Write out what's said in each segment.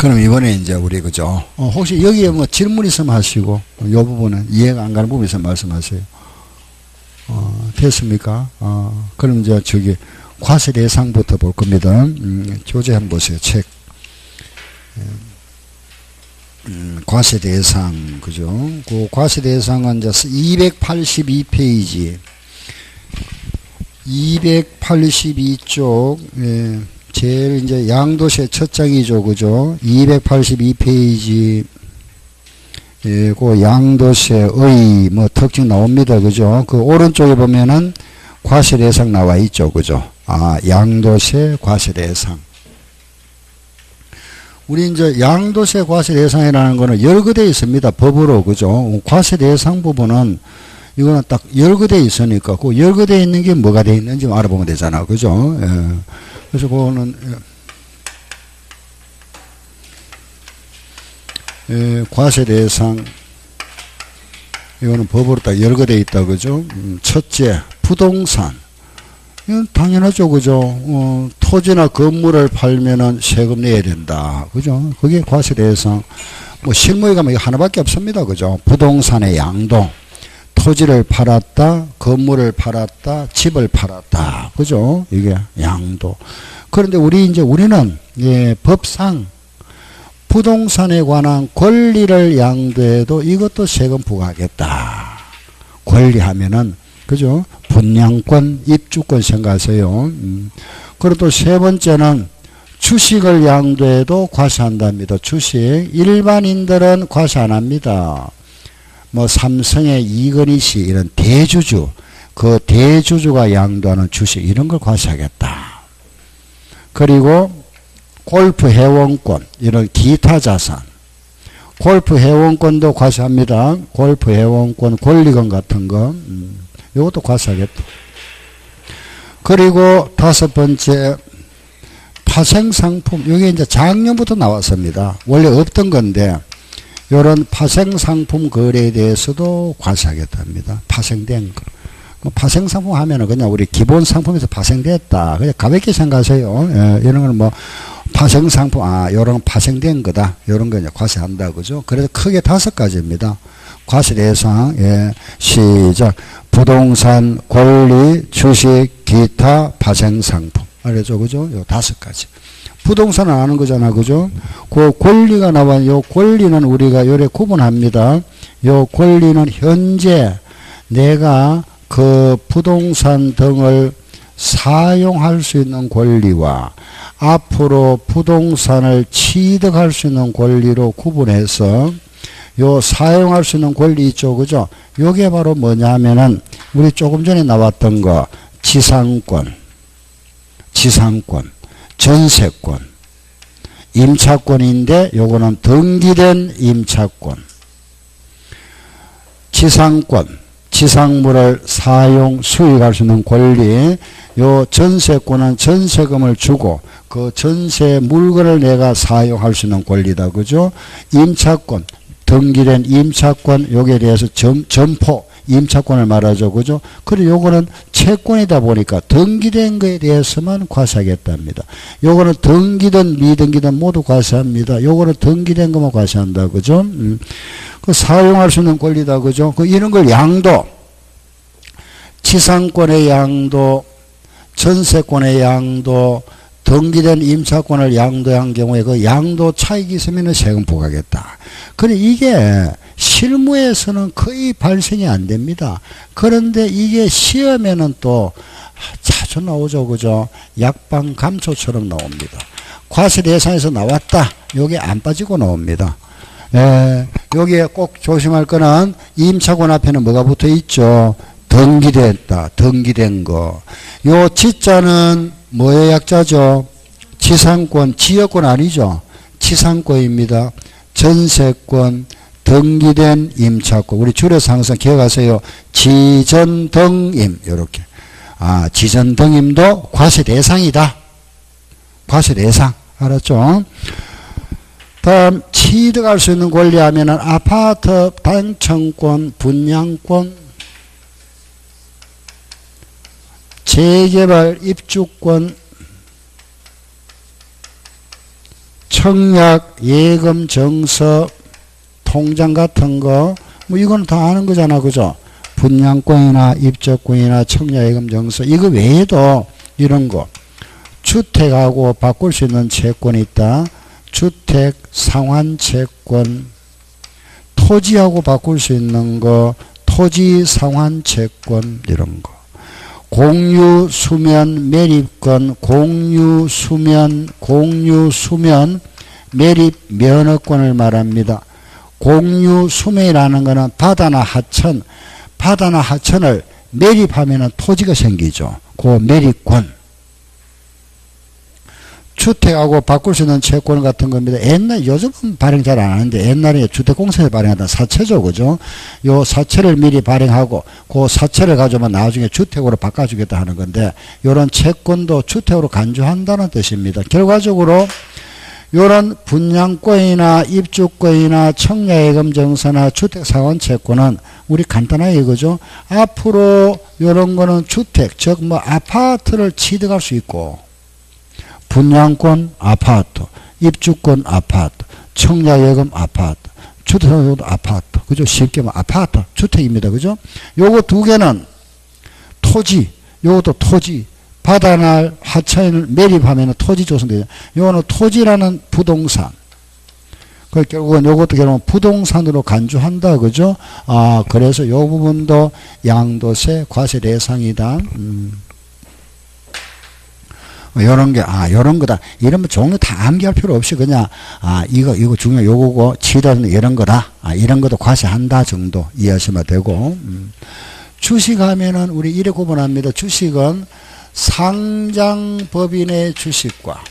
그럼 이번에 이제 우리 그죠? 혹시 여기에 뭐 질문 있으면 하시고, 요 부분은 이해가 안 가는 부분 있으면 말씀하세요. 됐습니까? 그럼 이제 저기 과세대상부터 볼 겁니다. 교재 한번 보세요. 책. 과세대상, 그죠? 그 과세대상은 이제 282페이지. 282쪽, 예, 제일 이제 양도세 첫 장이죠, 그죠? 282페이지, 예, 그 양도세의 뭐 특징 나옵니다, 그죠? 그 오른쪽에 보면은 과세대상 나와 있죠, 그죠? 양도세 과세대상. 우리 이제 양도세 과세대상이라는 거는 열거되어 있습니다, 법으로, 그죠? 과세대상 부분은 이거는 딱 열거되어 있으니까 그 열거되어 있는 게 뭐가 되어 있는지 알아보면 되잖아, 그죠? 예. 그래서 그거는 과세대상 이거는 법으로 딱 열거되어 있다, 그죠? 첫째, 부동산. 이건 당연하죠, 그죠? 토지나 건물을 팔면은 세금 내야 된다, 그죠? 그게 과세대상. 뭐 실무에 가면 이거 하나밖에 없습니다, 그죠? 부동산의 양도. 토지를 팔았다, 건물을 팔았다, 집을 팔았다, 그죠? 이게 양도. 그런데 우리는 예, 법상 부동산에 관한 권리를 양도해도 이것도 세금 부과하겠다. 권리하면은, 그죠? 분양권, 입주권 생각하세요. 그리고 또 세 번째는 주식을 양도해도 과세한답니다. 주식. 일반인들은 과세 안 합니다. 뭐 삼성의 이건희 씨 이런 대주주, 그 대주주가 양도하는 주식 이런 걸 과세하겠다. 그리고 골프 회원권 이런 기타 자산, 골프 회원권도 과세합니다. 골프 회원권 권리금 같은 거, 이것도 과세하겠다. 그리고 다섯 번째, 파생상품. 이게 이제 작년부터 나왔습니다. 원래 없던 건데 이런 파생상품 거래에 대해서도 과세하겠답니다. 파생된 거. 파생상품 하면은 그냥 우리 기본상품에서 파생됐다. 그냥 가볍게 생각하세요. 예, 이런 거는 뭐 파생상품, 요런 파생된 거다. 요런 거 이제 과세한다. 그죠? 그래서 크게 다섯 가지입니다. 과세 대상, 예, 시작. 부동산, 권리, 주식, 기타, 파생상품. 알겠죠? 그죠? 요 다섯 가지. 부동산은 아는 거잖아, 그죠? 그 권리가 나와, 요 권리는 우리가 요래 구분합니다. 요 권리는 현재 내가 그 부동산 등을 사용할 수 있는 권리와 앞으로 부동산을 취득할 수 있는 권리로 구분해서 요 사용할 수 있는 권리 있죠, 그죠? 요게 바로 뭐냐 하면은 우리 조금 전에 나왔던 거, 지상권, 전세권, 임차권인데 요거는 등기된 임차권, 지상권, 지상물을 사용, 수익할 수 있는 권리, 요 전세권은 전세금을 주고 그 전세 물건을 내가 사용할 수 있는 권리다, 그죠? 임차권, 등기된 임차권, 요게 대해서 점포, 임차권을 말하죠, 그죠? 그리고 요거는 채권이다 보니까 등기된 거에 대해서만 과세하겠답니다. 요거는 등기든 미등기든 모두 과세합니다. 요거는 등기된 것만 과세한다, 그죠? 그 사용할 수 있는 권리다, 그죠? 그 이런 걸 양도, 지상권의 양도, 전세권의 양도, 등기된 임차권을 양도한 경우에 그 양도 차익이 있으면 세금 부과하겠다. 그런데 이게 실무에서는 거의 발생이 안 됩니다. 그런데 이게 시험에는 또 자주 나오죠, 그죠? 약방 감초처럼 나옵니다. 과세 대상에서 나왔다. 요게 안 빠지고 나옵니다. 여기에 꼭 조심할 거는 임차권 앞에는 뭐가 붙어 있죠? 등기됐다. 등기된 거. 요 지자는 뭐의 약자죠? 지상권, 지역권 아니죠? 지상권입니다. 전세권, 등기된 임차권. 우리 줄여서 항상 기억하세요. 지전등임. 요렇게. 지전등임도 과세 대상이다. 과세 대상. 알았죠? 다음, 취득할 수 있는 권리 하면은 아파트 당첨권, 분양권, 재개발 입주권, 청약, 예금, 정서, 통장 같은 거, 뭐 이건 다 아는 거잖아. 그죠? 분양권이나 입적권이나 청약, 예금, 정서, 이거 외에도 이런 거. 주택하고 바꿀 수 있는 채권이 있다. 주택, 상환 채권, 토지하고 바꿀 수 있는 거, 토지, 상환 채권, 이런 거. 공유, 수면, 매립권, 공유, 수면, 매립, 면허권을 말합니다. 공유, 수면이라는 거는 바다나 하천을 매립하면 토지가 생기죠. 그 매립권. 주택하고 바꿀 수 있는 채권 같은 겁니다. 요즘은 발행 잘 안 하는데 옛날에 주택공사에 발행하던 사채죠. 그죠? 요 사채를 미리 발행하고 그 사채를 가져오면 나중에 주택으로 바꿔주겠다 하는 건데 요런 채권도 주택으로 간주한다는 뜻입니다. 결과적으로 요런 분양권이나 입주권이나 청약예금 정서나 주택상환 채권은 우리 간단하게 이거죠. 앞으로 요런 거는 주택, 즉 뭐 아파트를 취득할 수 있고 분양권 아파트, 입주권 아파트, 청약예금 아파트, 주택상환도 아파트, 그죠? 쉽게 말하면 아파트, 주택입니다. 그죠? 요거 두 개는 토지, 요것도 토지, 바다나 하천을 매립하면 토지 조성되죠. 요거는 토지라는 부동산. 결국은 요것도 결국은 부동산으로 간주한다. 그죠? 그래서 요 부분도 양도세 과세 대상이다. 요런 게, 요런 거다. 이러면 종류 다 암기할 필요 없이 그냥, 이거 중요 요거고, 치료는 이런 거다. 이런 것도 과세한다 정도 이해하시면 되고, 주식하면은 우리 이래 구분합니다. 주식은 상장법인의 주식과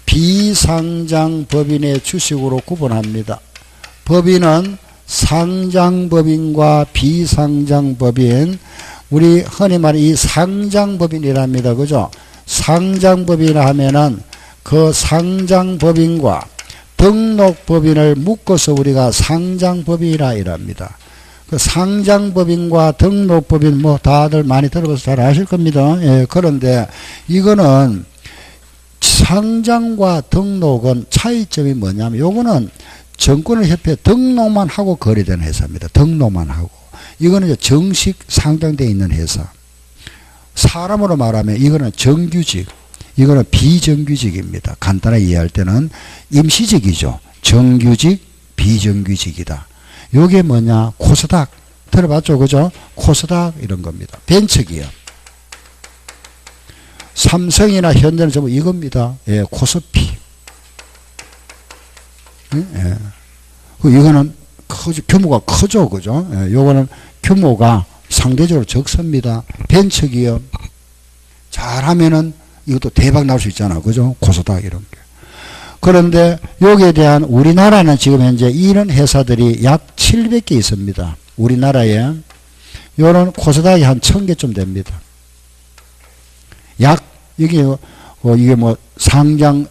비상장법인의 주식으로 구분합니다. 법인은 상장법인과 비상장법인, 우리 흔히 말하는 이 상장법인이랍니다. 그죠? 상장법인이라 하면은 그 상장법인과 등록법인을 묶어서 우리가 상장법인이라 이랍니다. 그 상장법인과 등록법인 뭐 다들 많이 들어봐서 잘 아실 겁니다. 예, 그런데 이거는 상장과 등록은 차이점이 뭐냐면 요거는 증권협회에 등록만 하고 거래되는 회사입니다. 등록만 하고. 이거는 이제 정식 상장되어 있는 회사. 사람으로 말하면 이거는 정규직, 이거는 비정규직입니다. 간단하게 이해할 때는 임시직이죠. 정규직, 비정규직이다. 요게 뭐냐? 코스닥. 들어봤죠? 그죠? 코스닥 이런 겁니다. 벤처기업. 삼성이나 현대는 전부 이겁니다. 예, 코스피. 예. 이거는 규모가 크죠. 그죠? 예, 요거는 규모가 상대적으로 적습니다. 벤처기업. 잘하면은 이것도 대박 날 수 있잖아. 그죠? 코스닥 이런 게. 그런데 여기에 대한 우리나라는 지금 현재 이런 회사들이 약 700개 있습니다. 우리나라에. 요런 코스닥이 한 1000개쯤 됩니다. 이게 뭐 상장,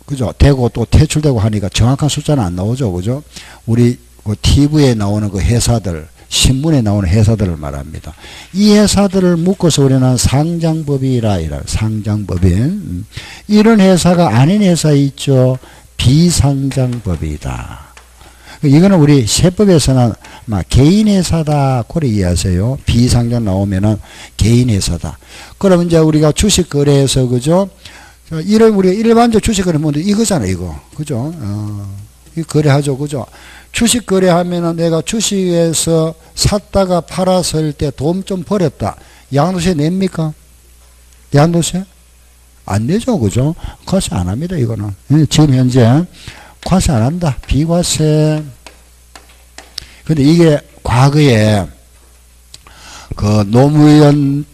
그죠? 되고 또 퇴출되고 하니까 정확한 숫자는 안 나오죠. 그죠? 우리 TV에 나오는 그 회사들, 신문에 나오는 회사들을 말합니다. 이 회사들을 묶어서 우리는 상장법이라 이라 상장법인. 이런 회사가 아닌 회사 있죠. 비상장법이다. 이거는 우리 세법에서는 개인 회사다 그래 이해하세요. 비상장 나오면은 개인 회사다. 그럼 이제 우리가 주식 거래해서 그죠? 이런 우리가 일반적 주식 거래 뭐 이거잖아 이거. 그죠? 이 거래하죠. 그죠? 주식 거래하면은 내가 주식에서 샀다가 팔았을 때 돈 좀 벌었다. 양도세 냅니까? 양도세? 안 내죠. 그죠? 과세 안 합니다. 이거는. 지금 현재 과세 안 한다. 비과세. 근데 이게 과거에 그 노무현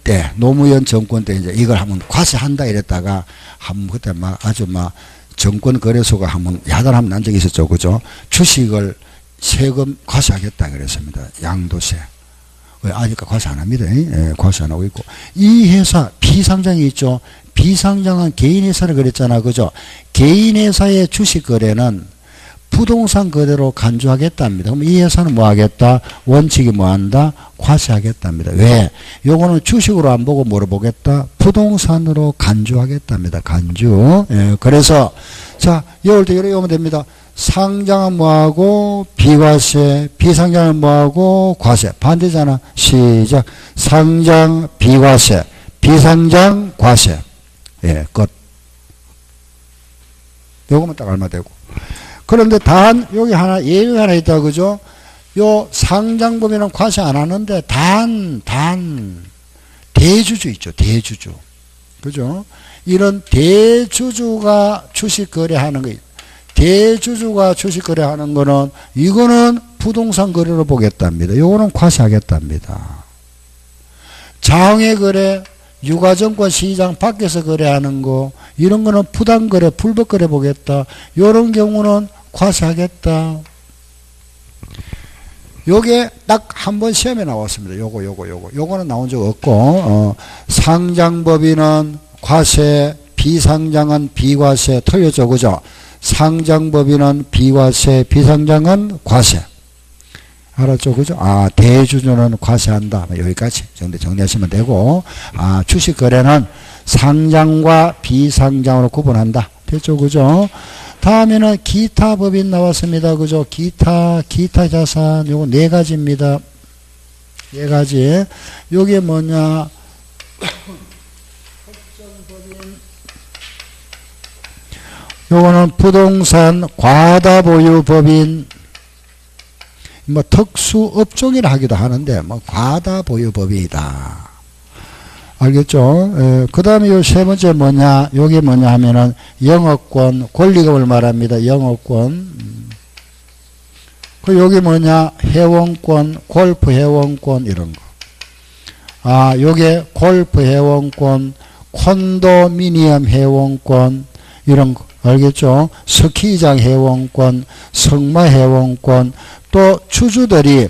정권 때 이제 이걸 한번 과세한다 이랬다가 한번 그때 아주 정권거래소가 한번 야단하면 난 적이 있었죠. 그죠? 주식을 세금 과세하겠다 그랬습니다. 양도세. 왜? 아직까지 과세 안 합니다. 예, 과세 안 하고 있고. 이 회사, 비상장이 있죠. 비상장은 개인회사를 그랬잖아. 그죠? 개인회사의 주식 거래는 부동산 그대로 간주하겠답니다. 그럼 이 회사는 뭐 하겠다? 원칙이 뭐 한다? 과세하겠답니다. 왜? 요거는 주식으로 안 보고 뭐로 보겠다? 부동산으로 간주하겠답니다. 간주. 예, 그래서 자, 이럴 때 이렇게 오면 됩니다. 상장은 뭐하고 비과세, 비상장은 뭐하고 과세. 반대잖아. 시작. 상장 비과세, 비상장 과세. 예, 끝. 요거만 딱 얼마 되고. 그런데 단 여기 하나 예외가 하나 있다 그죠? 요 상장법인은 과세 안 하는데 단 대주주 있죠. 대주주. 그죠? 이런 대주주가 주식 거래하는 거 대주주가 주식 거래하는 거는 이거는 부동산 거래로 보겠답니다. 요거는 과세하겠답니다. 장외 거래, 유가증권 시장 밖에서 거래하는 거 이런 거는 부당거래, 불법거래 보겠다. 요런 경우는 과세하겠다. 요게 딱 한 번 시험에 나왔습니다. 요거는 나온 적 없고 상장법인은 과세, 비상장은 비과세 틀렸죠. 그죠? 상장법인은 비과세, 비상장은 과세. 알았죠? 그죠? 아, 대주주는 과세한다. 여기까지 정리하시면 되고, 아, 주식 거래는 상장과 비상장으로 구분한다. 됐죠? 그죠? 다음에는 기타 법인 나왔습니다. 그죠? 기타 자산, 요거 네 가지입니다. 네 가지. 요게 뭐냐? 요거는 부동산 과다보유법인, 뭐 특수 업종이라 하기도 하는데 뭐 과다보유법이다. 알겠죠? 그 다음에 요 세 번째 뭐냐? 요게 뭐냐 하면은 영업권, 권리금을 말합니다. 영업권. 그 요게 뭐냐? 회원권, 골프 회원권 이런 거. 아, 요게 골프 회원권, 콘도미니엄 회원권 이런 거. 알겠죠? 스키장 회원권, 승마 회원권, 또 주주들이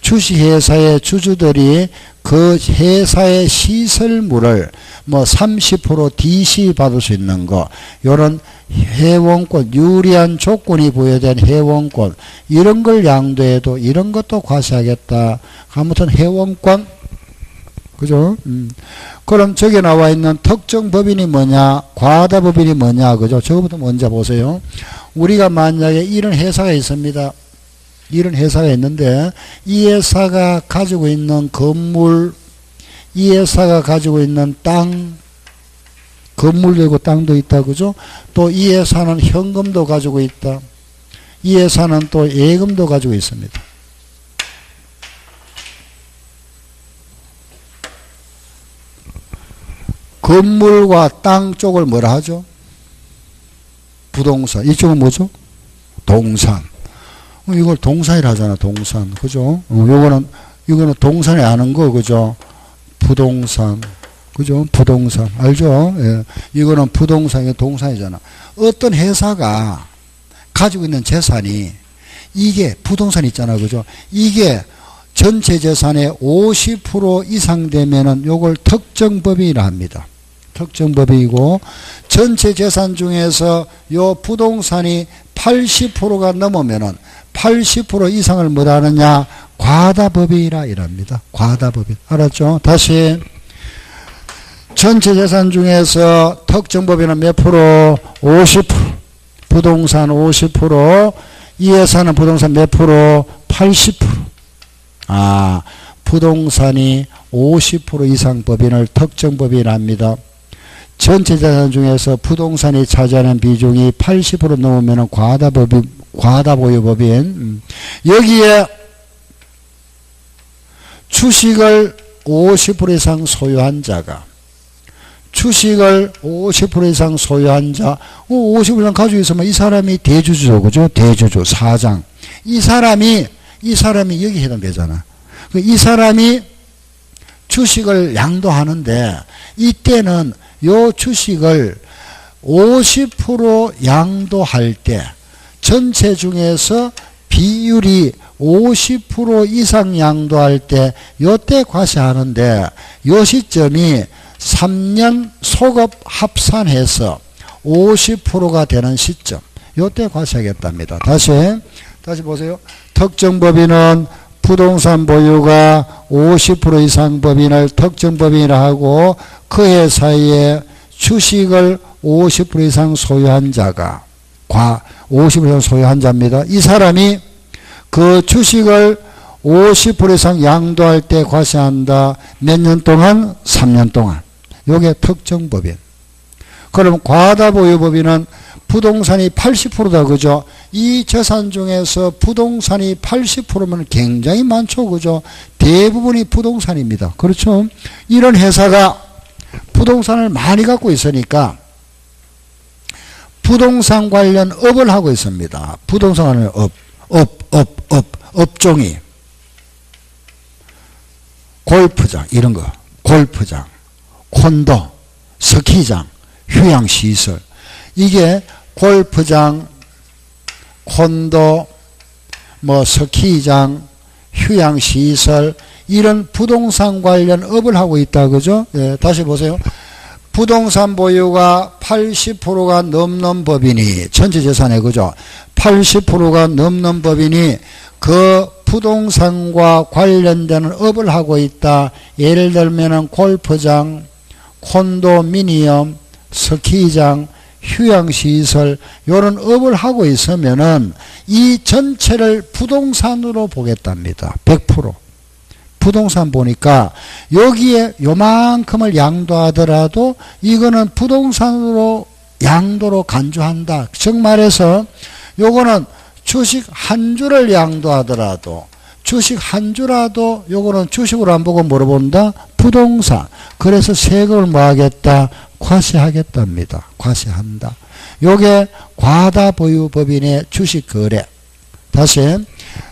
주식회사의 주주들이 그 회사의 시설물을 뭐 30% DC 받을 수 있는 거 요런 회원권 유리한 조건이 부여된 회원권 이런 걸 양도해도 이런 것도 과세하겠다. 아무튼 회원권 그죠? 그럼 저기 나와 있는 특정 법인이 뭐냐? 과다 법인이 뭐냐? 그죠? 저거부터 먼저 보세요. 우리가 만약에 이런 회사가 있습니다. 이런 회사가 있는데 이 회사가 가지고 있는 건물, 이 회사가 가지고 있는 땅, 건물도 있고 땅도 있다. 그죠? 또 이 회사는 현금도 가지고 있다. 이 회사는 또 예금도 가지고 있습니다. 건물과 땅 쪽을 뭐라 하죠? 부동산. 이쪽은 뭐죠? 동산. 이걸 동산이라 하잖아. 동산. 그죠? 이거는 동산에 아는 거. 그죠? 부동산. 그죠? 부동산. 알죠? 예. 이거는 부동산이 동산이잖아. 어떤 회사가 가지고 있는 재산이 이게 부동산 있잖아. 그죠? 이게 전체 재산의 50% 이상 되면은 요걸 특정법인이라 합니다. 특정법인이고 전체 재산 중에서 요 부동산이 80%가 넘으면은 80% 이상을 뭐라느냐? 과다법인이라 이랍니다. 과다법인. 알았죠? 다시 전체 재산 중에서 특정법인은 몇 프로? 50%. 부동산 50%. 이 회사는 부동산 몇 프로? 80%. 아, 부동산이 50% 이상 법인을 특정법인이랍니다. 전체 재산 중에서 부동산이 차지하는 비중이 80% 넘으면 과다보유법인. 여기에 주식을 50% 이상 소유한 자가 주식을 50% 이상 소유한 자, 50% 이상 가지고 있으면 이 사람이 대주주죠. 그죠? 대주주, 사장. 이 사람이 여기 해당되잖아. 이 사람이 주식을 양도하는데 이때는 요 주식을 50% 양도할 때 전체 중에서 비율이 50% 이상 양도할 때 요때 과세하는데 요 시점이 3년 소급 합산해서 50%가 되는 시점. 요때 과세하겠답니다. 다시 보세요. 특정 법인은 부동산 보유가 50% 이상 법인을 특정 법인이라 하고 그 회사에 주식을 50% 이상 소유한 자가 50% 이상 소유한 자입니다. 이 사람이 그 주식을 50% 이상 양도할 때 과세한다. 몇 년 동안? 3년 동안. 요게 특정 법인. 그럼 과다 보유 법인은 부동산이 80%다. 그죠? 이 재산 중에서 부동산이 80%면 굉장히 많죠. 그죠? 대부분이 부동산입니다. 그렇죠? 이런 회사가 부동산을 많이 갖고 있으니까 부동산 관련 업을 하고 있습니다. 부동산 관련 업종이 골프장 이런 거, 골프장, 콘도, 스키장, 휴양시설. 이게 골프장, 콘도, 스키장, 휴양시설 이런 부동산 관련 업을 하고 있다. 그죠? 예, 다시 보세요. 부동산 보유가 80%가 넘는 법인이 전체 재산에 그죠? 80%가 넘는 법인이 그 부동산과 관련되는 업을 하고 있다. 예를 들면은 골프장, 콘도미니엄, 스키장, 휴양시설 이런 업을 하고 있으면은 이 전체를 부동산으로 보겠답니다. 100%. 부동산 보니까 여기에 요만큼을 양도하더라도 이거는 부동산으로 양도로 간주한다. 즉 말해서 요거는 주식 한 주를 양도하더라도 주식 한 주라도 요거는 주식으로 안 보고 뭐로 본다? 부동산. 그래서 세금을 뭐 하겠다? 과세하겠답니다. 과세한다. 요게 과다 보유 법인의 주식 거래. 다시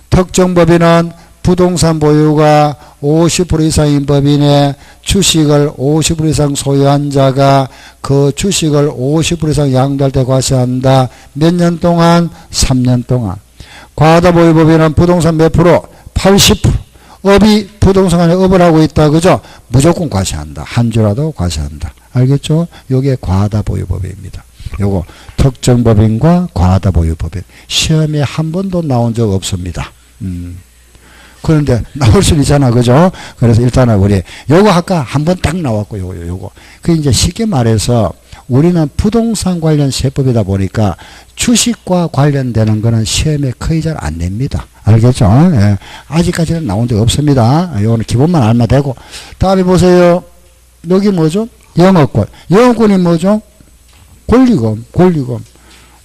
특정 법인은 부동산 보유가 50% 이상인 법인의 주식을 50% 이상 소유한 자가 그 주식을 50% 이상 양도할 때 과세한다. 몇 년 동안? 3년 동안. 과다 보유 법인은 부동산 몇 프로? 80%. 업이 부동산에 업을 하고 있다. 그죠? 무조건 과세한다. 한 주라도 과세한다. 알겠죠? 요게 과다 보유 법인입니다. 요거 특정 법인과 과다 보유 법인. 시험에 한 번도 나온 적 없습니다. 그런데 나올 수 있잖아. 그죠? 그래서 일단은 우리 요거 아까 한 번 딱 나왔고 요거. 그 이제 쉽게 말해서 우리는 부동산 관련 세법이다 보니까 주식과 관련되는 거는 시험에 거의 잘 안 냅니다. 알겠죠? 예. 아직까지는 나온 적 없습니다. 요거는 기본만 알면 되고. 다음에 보세요. 여기 뭐죠? 영업권. 영업권이 뭐죠? 권리금.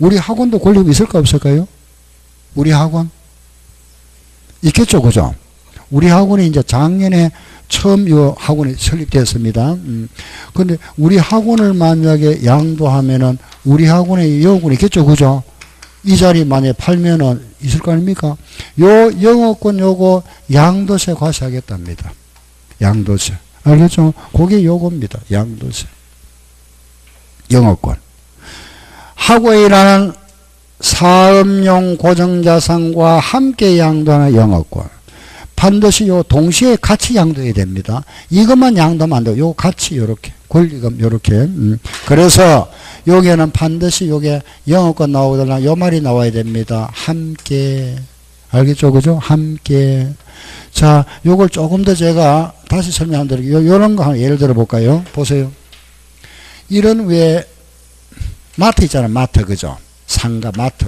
우리 학원도 권리금 있을까 없을까요? 우리 학원? 있겠죠, 그죠? 우리 학원이 이제 작년에 처음 이 학원이 설립되었습니다. 근데 우리 학원을 만약에 양도하면은 우리 학원에 영업권이 있겠죠, 그죠? 이 자리 만약에 팔면은 있을 거 아닙니까? 요 영업권 요거 양도세 과세하겠답니다. 양도세. 알겠죠? 그게 요겁니다. 양도세. 영업권. 하고 일하는 사업용 고정자산과 함께 양도하는 영업권. 반드시 요 동시에 같이 양도해야 됩니다. 이것만 양도하면 안 돼요. 요 같이 요렇게. 권리금 요렇게. 그래서 여기에는 반드시 요게 영업권 나오더라. 요 말이 나와야 됩니다. 함께. 알겠죠? 그죠? 함께. 자, 요걸 조금 더 제가 다시 설명한 대로 요런 거 예를 들어 볼까요? 보세요. 이런 왜 마트 있잖아요. 마트. 그죠? 상가 마트.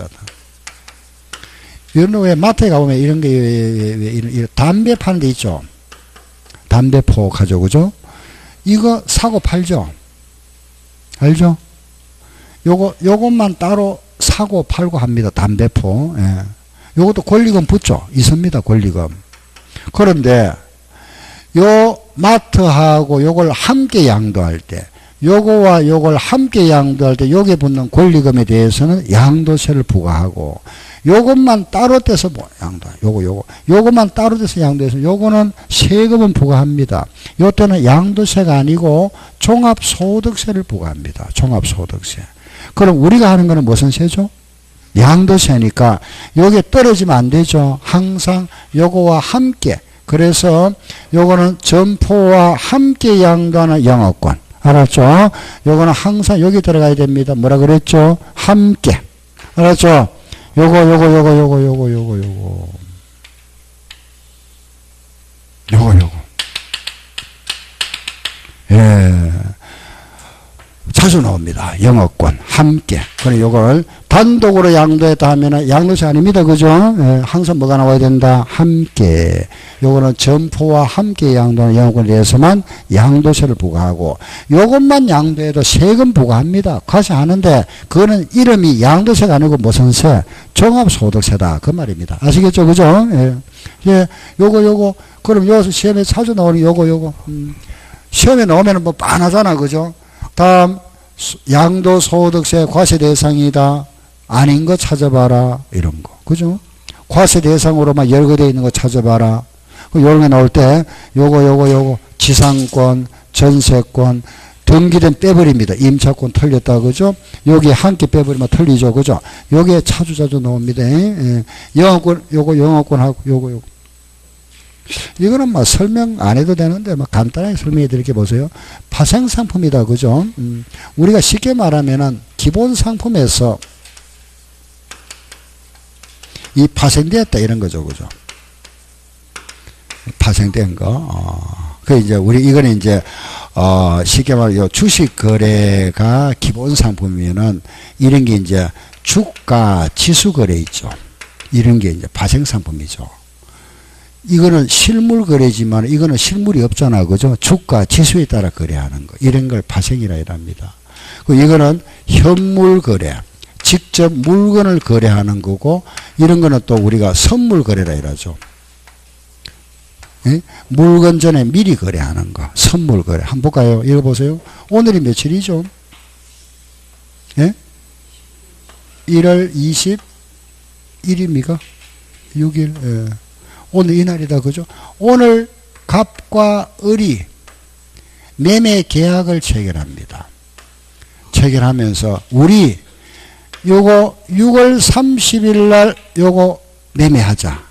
이런 왜 마트에 가보면 이런 게 이런 담배 파는 데 있죠. 담배 포 가죠. 그죠? 이거 사고 팔죠. 알죠? 요것만 따로 사고 팔고 합니다. 담배포. 예. 요것도 권리금 붙죠. 있습니다. 권리금. 그런데 요 마트하고 요걸 함께 양도할 때 요거와 요걸 함께 양도할 때 요게 붙는 권리금에 대해서는 양도세를 부과하고 요것만 따로 떼서 양도. 요것만 따로 떼서 양도해서 요거는 세금은 부과합니다. 요때는 양도세가 아니고 종합소득세를 부과합니다. 종합소득세. 그럼 우리가 하는 거는 무슨 세죠? 양도세니까 요게 떨어지면 안 되죠. 항상 요거와 함께. 그래서 요거는 점포와 함께 양도하는 영업권. 알았죠? 요거는 항상 여기 들어가야 됩니다. 뭐라 그랬죠? 함께. 알았죠? 요거. 예. 자주 나옵니다. 영어권, 함께. 그래, 요걸 단독으로 양도했다 하면은 양도세 아닙니다. 그죠? 예, 항상 뭐가 나와야 된다? 함께. 요거는 점포와 함께 양도하는 영어권에 대해서만 양도세를 부과하고, 요것만 양도해도 세금 부과합니다. 과세하는데, 그거는 이름이 양도세가 아니고 무슨 세? 종합소득세다. 그 말입니다. 아시겠죠? 그죠? 예. 예, 요거. 그럼 여기서 시험에 자주 나오는 요거. 시험에 나오면은 뭐 빤하잖아. 그죠? 다음, 양도소득세 과세 대상이다. 아닌 거 찾아봐라. 이런 거. 그죠? 과세 대상으로만 열거되어 있는 거 찾아봐라. 요런 게 나올 때, 요거. 지상권, 전세권, 등기된 빼버립니다. 임차권 털렸다. 그죠? 여기 한 끼 빼버리면 털리죠. 그죠? 요게 자주 나옵니다. 예. 영어권, 영어권하고 요거. 이거는 뭐 설명 안 해도 되는데 뭐 간단하게 설명해 드릴게 보세요. 파생상품이다. 그죠? 우리가 쉽게 말하면은 기본 상품에서 이 파생되었다 이런 거죠. 그죠? 파생된 거. 그 이제 이거는 이제 쉽게 말하면 주식 거래가 기본 상품이면은 이런 게 이제 주가 지수 거래 있죠. 이런 게 이제 파생 상품이죠. 이거는 실물 거래지만 이거는 실물이 없잖아. 그죠? 주가 지수에 따라 거래하는 거. 이런 걸 파생이라 합니다. 이거는 현물 거래. 직접 물건을 거래하는 거고, 이런 거는 또 우리가 선물 거래라 이러죠. 예? 물건 전에 미리 거래하는 거. 선물 거래. 한번 볼까요? 읽어보세요. 오늘이 며칠이죠? 예? 1월 21일입니까? 6일. 예. 오늘 이날이다. 그죠? 오늘 갑과 을이 매매 계약을 체결합니다. 체결하면서 우리 요거 6월 30일 날 요거 매매하자.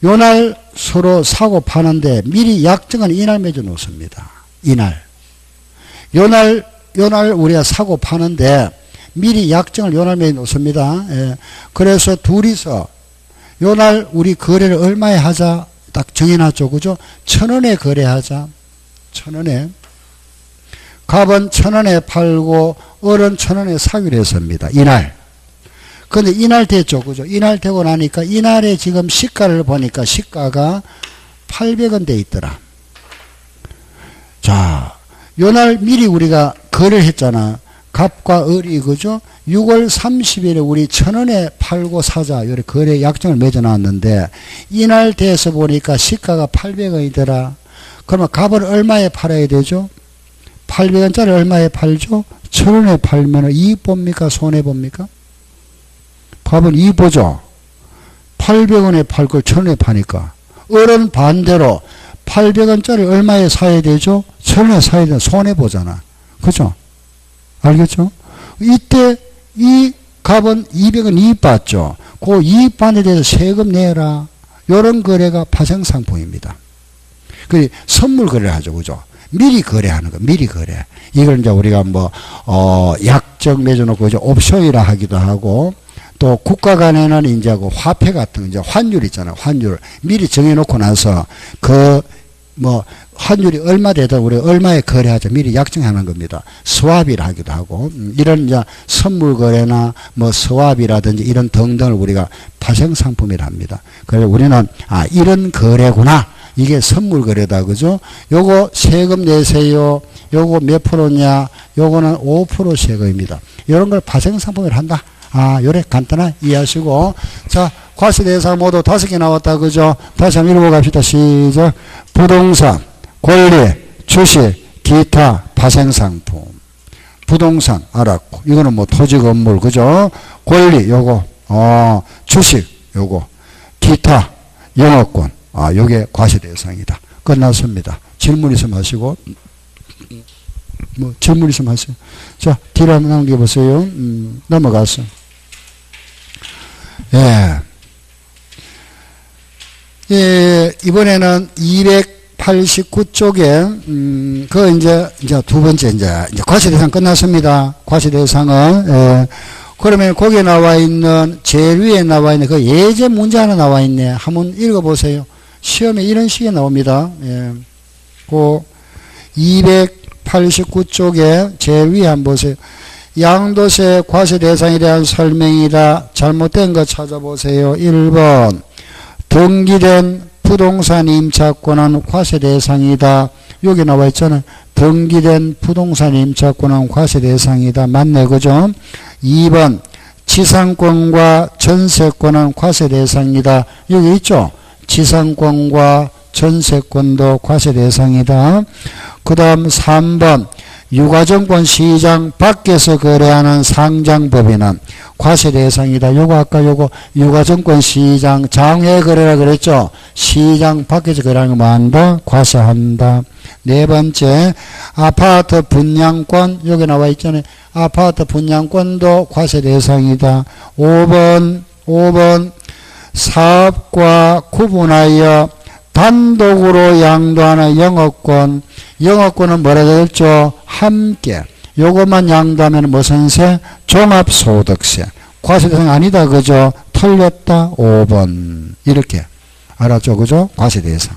요날 서로 사고 파는데 미리 약정은 이날 맺어 놓습니다. 이날. 요날 우리가 사고 파는데 미리 약정을 요날 맺어 놓습니다. 예. 그래서 둘이서 요날 우리 거래를 얼마에 하자 딱 정해놨죠. 그죠? 1,000원에 거래하자. 1,000원에. 갑은 1,000원에 팔고 을은 1,000원에 사기로 했습니다. 이날. 근데 이날 됐죠. 그죠? 이날 되고 나니까 이날에 지금 시가를 보니까 시가가 800원 돼 있더라. 자, 요날 미리 우리가 거래를 했잖아. 갑과 을이 그죠? 6월 30일에 우리 1,000원에 팔고 사자. 이렇게 거래 약정을 맺어놨는데 이날 돼서 보니까 시가가 800원이더라. 그러면 갑은 얼마에 팔아야 되죠? 800원짜리 얼마에 팔죠? 1,000원에 팔면 이익 봅니까? 손해 봅니까? 갑은 이익 보죠. 800원에 팔 걸 1,000원에 파니까. 을은 반대로 800원짜리 얼마에 사야 되죠? 1,000원에 사야 되는 손해 보잖아. 그죠? 알겠죠? 이때 이 갑은 200원 이익 받죠. 그 이익 받는 데 대해서 세금 내라. 이런 거래가 파생상품입니다. 그 선물 거래를 하죠. 그죠? 미리 거래하는 거. 미리 거래. 이걸 이제 우리가 약정 맺어놓고 이제 옵션이라 하기도 하고, 또 국가 간에는 이제 그 화폐 같은 거, 이제 환율 있잖아요. 환율. 미리 정해놓고 나서 환율이 얼마 되든 우리 얼마에 거래하자 미리 약정하는 겁니다. 스왑이라 하기도 하고, 이런 이제 선물 거래나 스왑이라든지 이런 등등을 우리가 파생상품이라 합니다. 그래서 우리는 이런 거래구나. 이게 선물 거래다. 그죠? 요거 세금 내세요. 요거 몇 프로냐? 요거는 5% 세금입니다. 이런 걸 파생상품을 한다. 요래 간단하게 이해하시고. 자, 과세 대상 모두 5개 나왔다. 그죠? 다시 한번 읽어갑시다. 시작. 부동산, 권리, 주식, 기타, 파생상품. 부동산 알았고, 이거는 토지 건물. 그죠? 권리, 요거, 주식, 요거, 기타, 영어권. 요게 과세 대상이다. 끝났습니다. 질문 있으면 하시고, 질문 있으면 하세요. 자, 뒤로 한번 남겨보세요. 넘어갔어. 예, 이번에는 289쪽에, 이제 두 번째, 이제 과세 대상 끝났습니다. 과세 대상은, 그러면 거기에 나와 있는 제일 위에 나와 있는 그 예제 문제 하나 나와 있네. 한번 읽어보세요. 시험에 이런 식이 나옵니다. 예. 그 289쪽에 제일 위에 한번 보세요. 양도세 과세 대상에 대한 설명이다. 잘못된 거 찾아보세요. 1번 등기된 부동산 임차권은 과세 대상이다. 여기 나와 있잖아요. 등기된 부동산 임차권은 과세 대상이다. 맞네, 그죠? 2번 지상권과 전세권은 과세 대상이다. 여기 있죠? 지상권과 전세권도 과세 대상이다. 그 다음 3번 유가증권 시장 밖에서 거래하는 상장법인은 과세 대상이다. 요거 아까 요거 유가증권 시장 장외 거래라 그랬죠. 시장 밖에서 거래하는 거 뭐한다? 과세한다. 네 번째 아파트 분양권 여기 나와 있잖아요. 아파트 분양권도 과세 대상이다. 5번 사업과 구분하여 단독으로 양도하는 영업권. 영업권은 뭐라 그랬죠? 함께. 요것만 양도하면 무슨 세? 종합소득세. 과세 대상 아니다. 그죠? 틀렸다. 5번. 이렇게. 알았죠? 그죠? 과세 대상.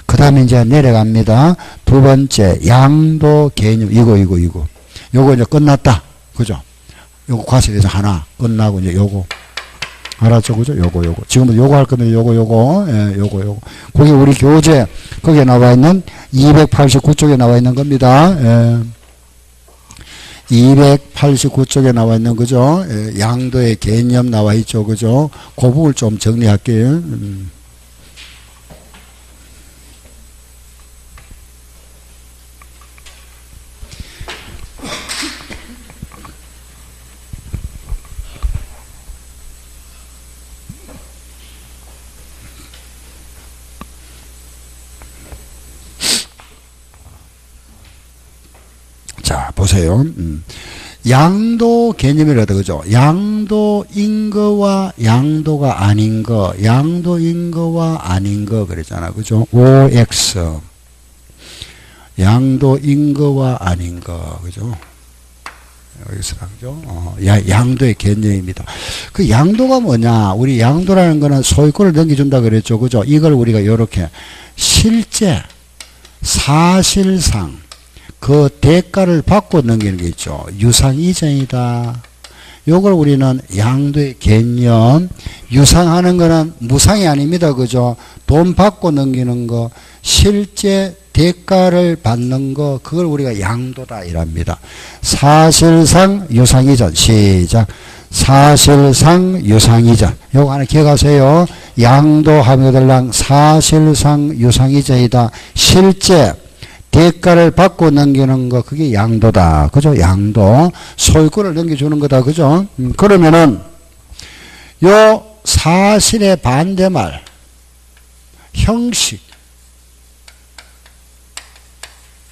그 다음에 이제 내려갑니다. 두 번째, 양도 개념. 이거. 요거 이제 끝났다. 그죠? 요거 과세 대상 하나. 끝나고 이제 요거. 알았죠? 그죠? 요거. 지금부터 요거 할 거면 요거. 예, 요거. 거기 우리 교재, 거기에 나와 있는 289쪽에 나와 있는 겁니다. 예. 289쪽에 나와 있는 거죠. 예, 양도의 개념 나와 있죠. 그죠? 그 부분을 좀 정리할게요. 자, 보세요. 양도 개념이라도 그죠? 양도인 거와 양도가 아닌 거, 양도인 거와 아닌 거 그랬잖아. 그죠? OX. 양도인 거와 아닌 거. 그죠? 여기서 그죠? 양도의 개념입니다. 그 양도가 뭐냐? 우리 양도라는 거는 소유권을 넘겨준다 그랬죠. 그죠? 이걸 우리가 이렇게 실제 사실상 그 대가를 받고 넘기는 게 있죠. 유상이전이다. 요걸 우리는 양도의 개념. 유상하는 거는 무상이 아닙니다. 그죠? 돈 받고 넘기는 거, 실제 대가를 받는 거, 그걸 우리가 양도다 이랍니다. 사실상 유상이전. 시작. 사실상 유상이전. 요거 하나 기억하세요. 양도하며들랑 사실상 유상이전이다. 실제 대가를 받고 넘기는 거, 그게 양도다. 그죠? 양도. 소유권을 넘겨주는 거다. 그죠? 그러면은, 요 사실의 반대말, 형식,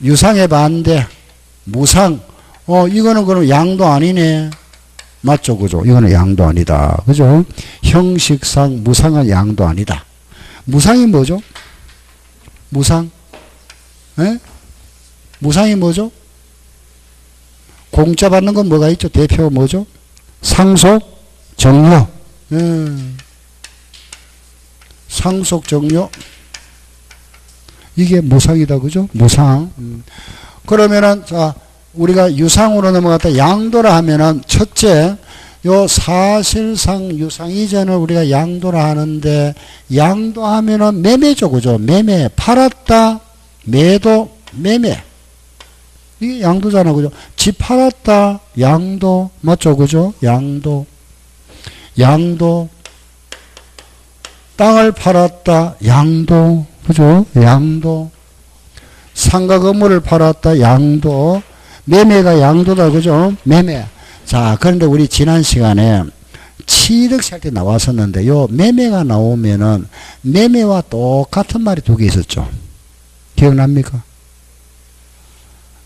유상의 반대, 무상. 이거는 그럼 양도 아니네. 맞죠? 그죠? 이거는 양도 아니다. 그죠? 형식상 무상은 양도 아니다. 무상이 뭐죠? 무상? 예? 무상이 뭐죠? 공짜 받는 건 뭐가 있죠? 대표가 뭐죠? 상속, 정료. 상속, 정료. 이게 무상이다. 그죠? 무상. 그러면은, 자, 우리가 유상으로 넘어갔다 양도라 하면은, 첫째, 요 사실상 유상이전을 우리가 양도라 하는데, 양도하면은 매매죠. 그죠? 매매. 팔았다. 매도, 매매. 이게 양도잖아. 그죠? 집 팔았다. 양도. 맞죠? 그죠? 양도. 양도. 땅을 팔았다. 양도. 그죠? 양도. 상가 건물을 팔았다. 양도. 매매가 양도다. 그죠? 매매. 자, 그런데 우리 지난 시간에 취득세 할 때 나왔었는데, 요 매매가 나오면은 매매와 똑같은 말이 두 개 있었죠. 기억납니까?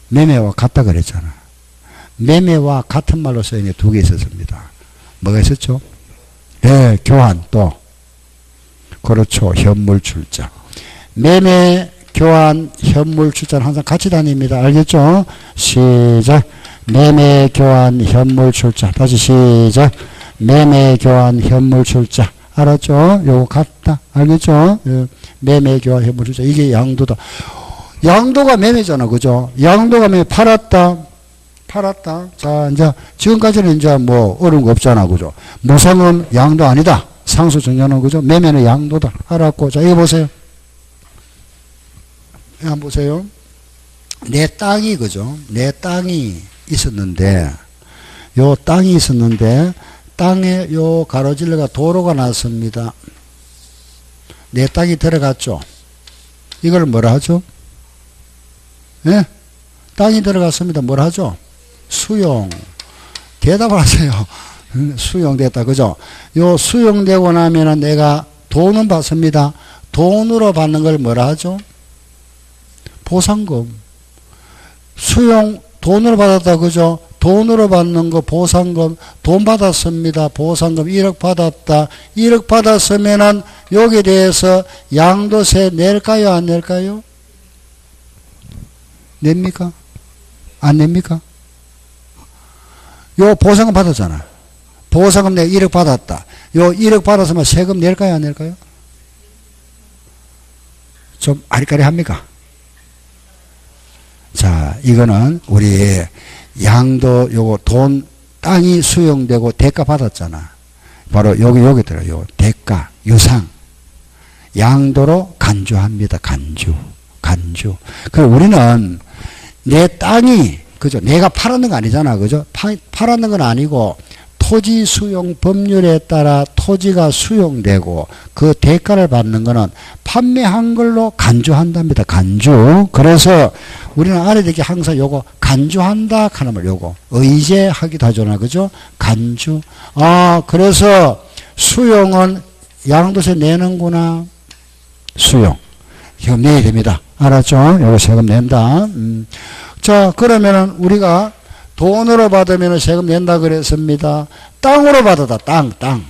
매매와 같다 그랬잖아. 매매와 같은 말로 써있는 두 개 있었습니다. 뭐가 있었죠? 예, 교환 또. 그렇죠. 현물 출자. 매매, 교환, 현물 출자는 항상 같이 다닙니다. 알겠죠? 시작. 매매 교환 현물 출자. 다시 시작. 매매 교환 현물 출자. 알았죠? 요거 같다. 알겠죠? 매매 교환 현물 출자. 이게 양도다. 양도가 매매잖아. 그죠? 양도가 매매 팔았다. 자, 이제 지금까지는 이제 뭐 어려운 거 없잖아. 그죠? 무상은 양도 아니다. 상수 정년은 그죠? 매매는 양도다. 알았고. 자, 이거 보세요. 한번 보세요. 내 땅이 그죠? 내 땅이 있었는데 요 땅이 있었는데 땅에 요 가로질러가 도로가 났습니다. 내 땅이 들어갔죠. 이걸 뭐라 하죠? 예? 땅이 들어갔습니다. 뭐라 하죠? 수용. 대답을 하세요. 수용됐다. 그죠? 요 수용되고 나면은 내가 돈은 받습니다. 돈으로 받는 걸 뭐라 하죠? 보상금. 수용 돈으로 받았다. 그죠? 돈으로 받는 거 보상금. 돈 받았습니다. 보상금 1억 받았다. 1억 받았으면은 여기에 대해서 양도세 낼까요? 안 낼까요? 냅니까? 안 냅니까? 요 보상금 받았잖아. 보상금 내가 1억 받았다. 요 1억 받았으면 세금 낼까요? 안 낼까요? 좀 아리까리합니까? 자, 이거는 우리 양도 요거 돈 땅이 수용되고 대가 받았잖아. 바로 여기 들어요. 대가, 유상. 양도로 간주합니다. 간주. 그럼 우리는 내 땅이 그죠? 내가 팔았는 거 아니잖아. 그죠? 팔았는 건 아니고 토지 수용 법률에 따라 토지가 수용되고 그 대가를 받는 거는 판매한 걸로 간주한답니다. 간주. 그래서 우리는 알아야 될 게 항상 요거 간주한다 하는 말 요거 의제하기도 하잖아. 그죠? 간주. 아, 그래서 수용은 양도세 내는구나. 수용. 이거 내야 됩니다. 알았죠? 요거 세금 낸다. 자, 그러면은 우리가 돈으로 받으면 세금 낸다 그랬습니다. 땅으로 받았다. 땅.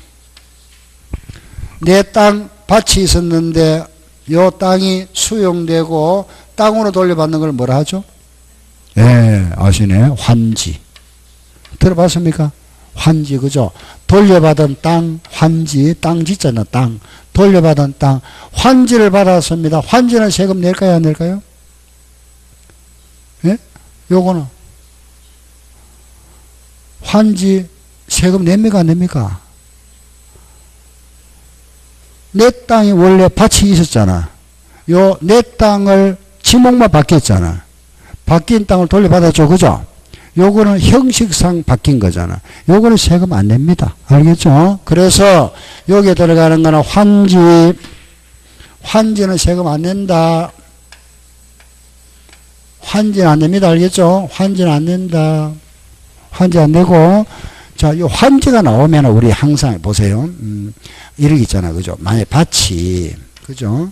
내 땅 밭이 있었는데 요 땅이 수용되고 땅으로 돌려받는 걸 뭐라 하죠? 예, 아시네. 환지. 들어봤습니까? 환지, 그죠? 돌려받은 땅, 환지, 땅 짓잖아, 땅. 돌려받은 땅. 환지를 받았습니다. 환지는 세금 낼까요, 안 낼까요? 예? 요거는. 환지 세금 냅니까, 안 냅니까? 내 땅이 원래 밭이 있었잖아. 요 내 땅을 지목만 바뀌었잖아. 바뀐 땅을 돌려받았죠, 그죠? 요거는 형식상 바뀐 거잖아. 요거는 세금 안 냅니다. 알겠죠? 그래서 여기에 들어가는 거는 환지는 세금 안 낸다. 환지는 안 냅니다. 알겠죠? 환지는 안 낸다. 환지 안 내고, 자, 이 환지가 나오면 우리 항상 보세요. 이렇게 있잖아. 그죠? 만약에 밭이, 그죠?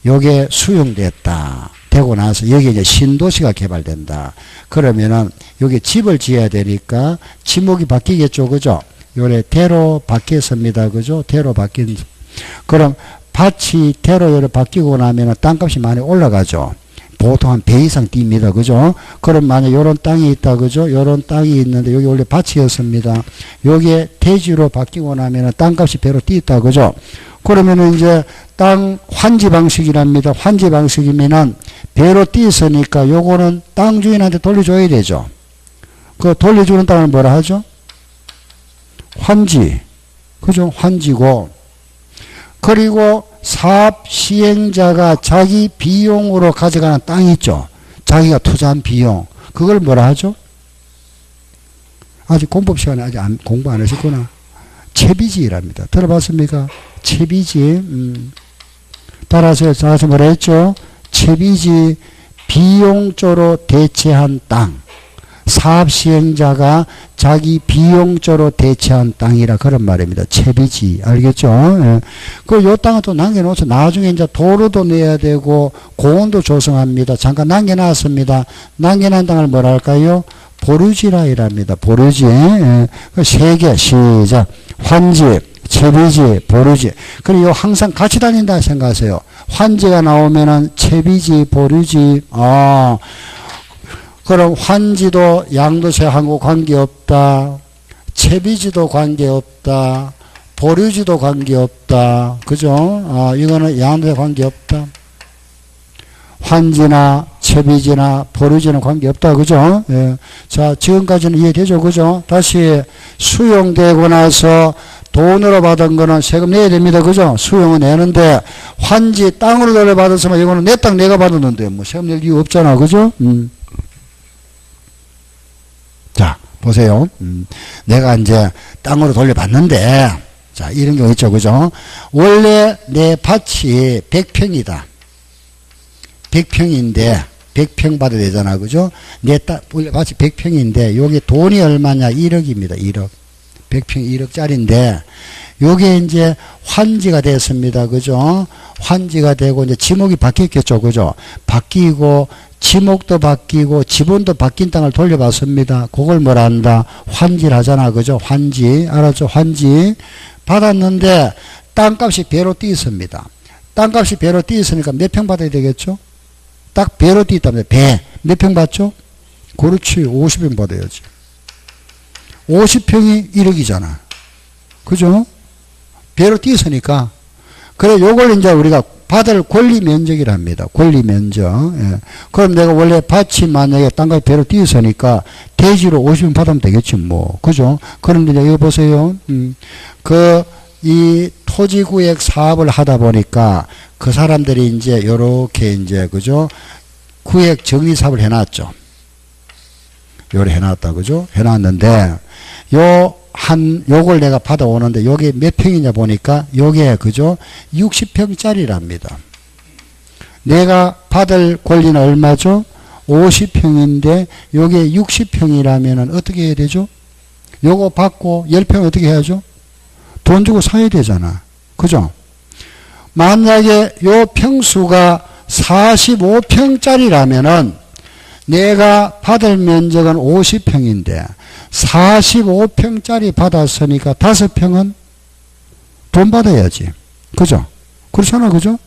요게 수용됐다. 되고 나서 여기 이제 신도시가 개발된다. 그러면은 여기 집을 지어야 되니까 지목이 바뀌겠죠. 그죠? 요래 대로 바뀌었습니다. 그죠? 대로 바뀐. 그럼 밭이 대로 요래 바뀌고 나면은 땅값이 많이 올라가죠. 보통 한 배 이상 뜁니다. 그죠? 그럼 만약 요런 땅이 있다. 그죠? 요런 땅이 있는데 여기 원래 밭이었습니다. 여기에 대지로 바뀌고 나면은 땅값이 배로 뛰었다. 그죠? 그러면은 이제 땅 환지 방식이랍니다. 환지 방식이면은 배로 뛰었으니까 요거는 땅 주인한테 돌려줘야 되죠. 그 돌려주는 땅을 뭐라 하죠? 환지. 그죠? 환지고. 그리고 사업 시행자가 자기 비용으로 가져가는 땅이 있죠. 자기가 투자한 비용. 그걸 뭐라 하죠? 아직 공법 시간에 아직 공부 안 하셨구나. 채비지랍니다. 들어봤습니까? 채비지. 따라서 뭐라 했죠? 채비지 비용조로 대체한 땅. 사업 시행자가 자기 비용조로 대체한 땅이라 그런 말입니다. 채비지. 알겠죠? 예. 요 땅은 또 남겨놓죠. 나중에 이제 도로도 내야 되고 공원도 조성합니다. 잠깐 남겨놨습니다. 남겨놓은 땅을 뭐라 할까요? 보르지라 이랍니다. 보르지. 예. 세 개 시작. 환지, 채비지, 보르지. 그리고 항상 같이 다닌다 생각하세요. 환지가 나오면은 채비지, 보르지. 그럼 환지도 양도세하고 관계없다. 채비지도 관계없다. 보류지도 관계없다. 그죠? 이거는 양도세 관계없다. 환지나 채비지나 보류지는 관계없다. 그죠? 예. 자, 지금까지는 이해되죠? 그죠? 다시 수용되고 나서 돈으로 받은 거는 세금 내야 됩니다. 그죠? 수용은 내는데 환지 땅으로 돌려받았으면 이거는 내 땅 내가 받았는데 뭐 세금 낼 이유 없잖아. 그죠? 자, 보세요. 내가 이제 땅으로 돌려받는데 자, 이런 경우 있죠. 그죠? 원래 내 밭이 100평이다. 100평인데 100평 받아야 되잖아. 그죠? 내 땅 원래 밭이 100평인데 여기 돈이 얼마냐? 1억입니다. 1억. 100평 1억짜리인데 요게 이제 환지가 됐습니다. 그죠? 환지가 되고 이제 지목이 바뀌었겠죠. 그죠? 바뀌고 지목도 바뀌고 지분도 바뀐 땅을 돌려받습니다. 그걸 뭐라 한다? 환지를 하잖아. 그죠? 환지. 알았죠? 환지. 받았는데 땅값이 배로 뛰었습니다. 땅값이 배로 뛰었으니까 몇 평 받아야 되겠죠? 딱 배로 뛰었답니다. 배. 몇 평 받죠? 그렇지. 50평 받아야지. 50평이 1억이잖아. 그죠? 배로 뛰었으니까. 그래, 요걸 이제 우리가 받을 권리 면적이랍니다. 권리 면적. 예. 그럼 내가 원래 밭이 만약에 땅값이 배로 뛰었으니까 대지로 50평 받으면 되겠지, 뭐. 그죠? 그런데 이제 여기 보세요. 이 토지구역 사업을 하다 보니까 그 사람들이 이제 요렇게 이제, 그죠? 구역 정리 사업을 해놨죠. 요래 해놨다. 그죠? 해놨는데, 요걸 내가 받아오는데, 요게 몇 평이냐 보니까, 요게, 그죠? 60평짜리랍니다. 내가 받을 권리는 얼마죠? 50평인데, 요게 60평이라면은 어떻게 해야 되죠? 요거 받고 10평 어떻게 해야죠? 돈 주고 사야 되잖아. 그죠? 만약에 요 평수가 45평짜리라면은 내가 받을 면적은 50평인데 45평짜리 받았으니까 5평은 돈 받아야지. 그죠? 그렇잖아. 그죠?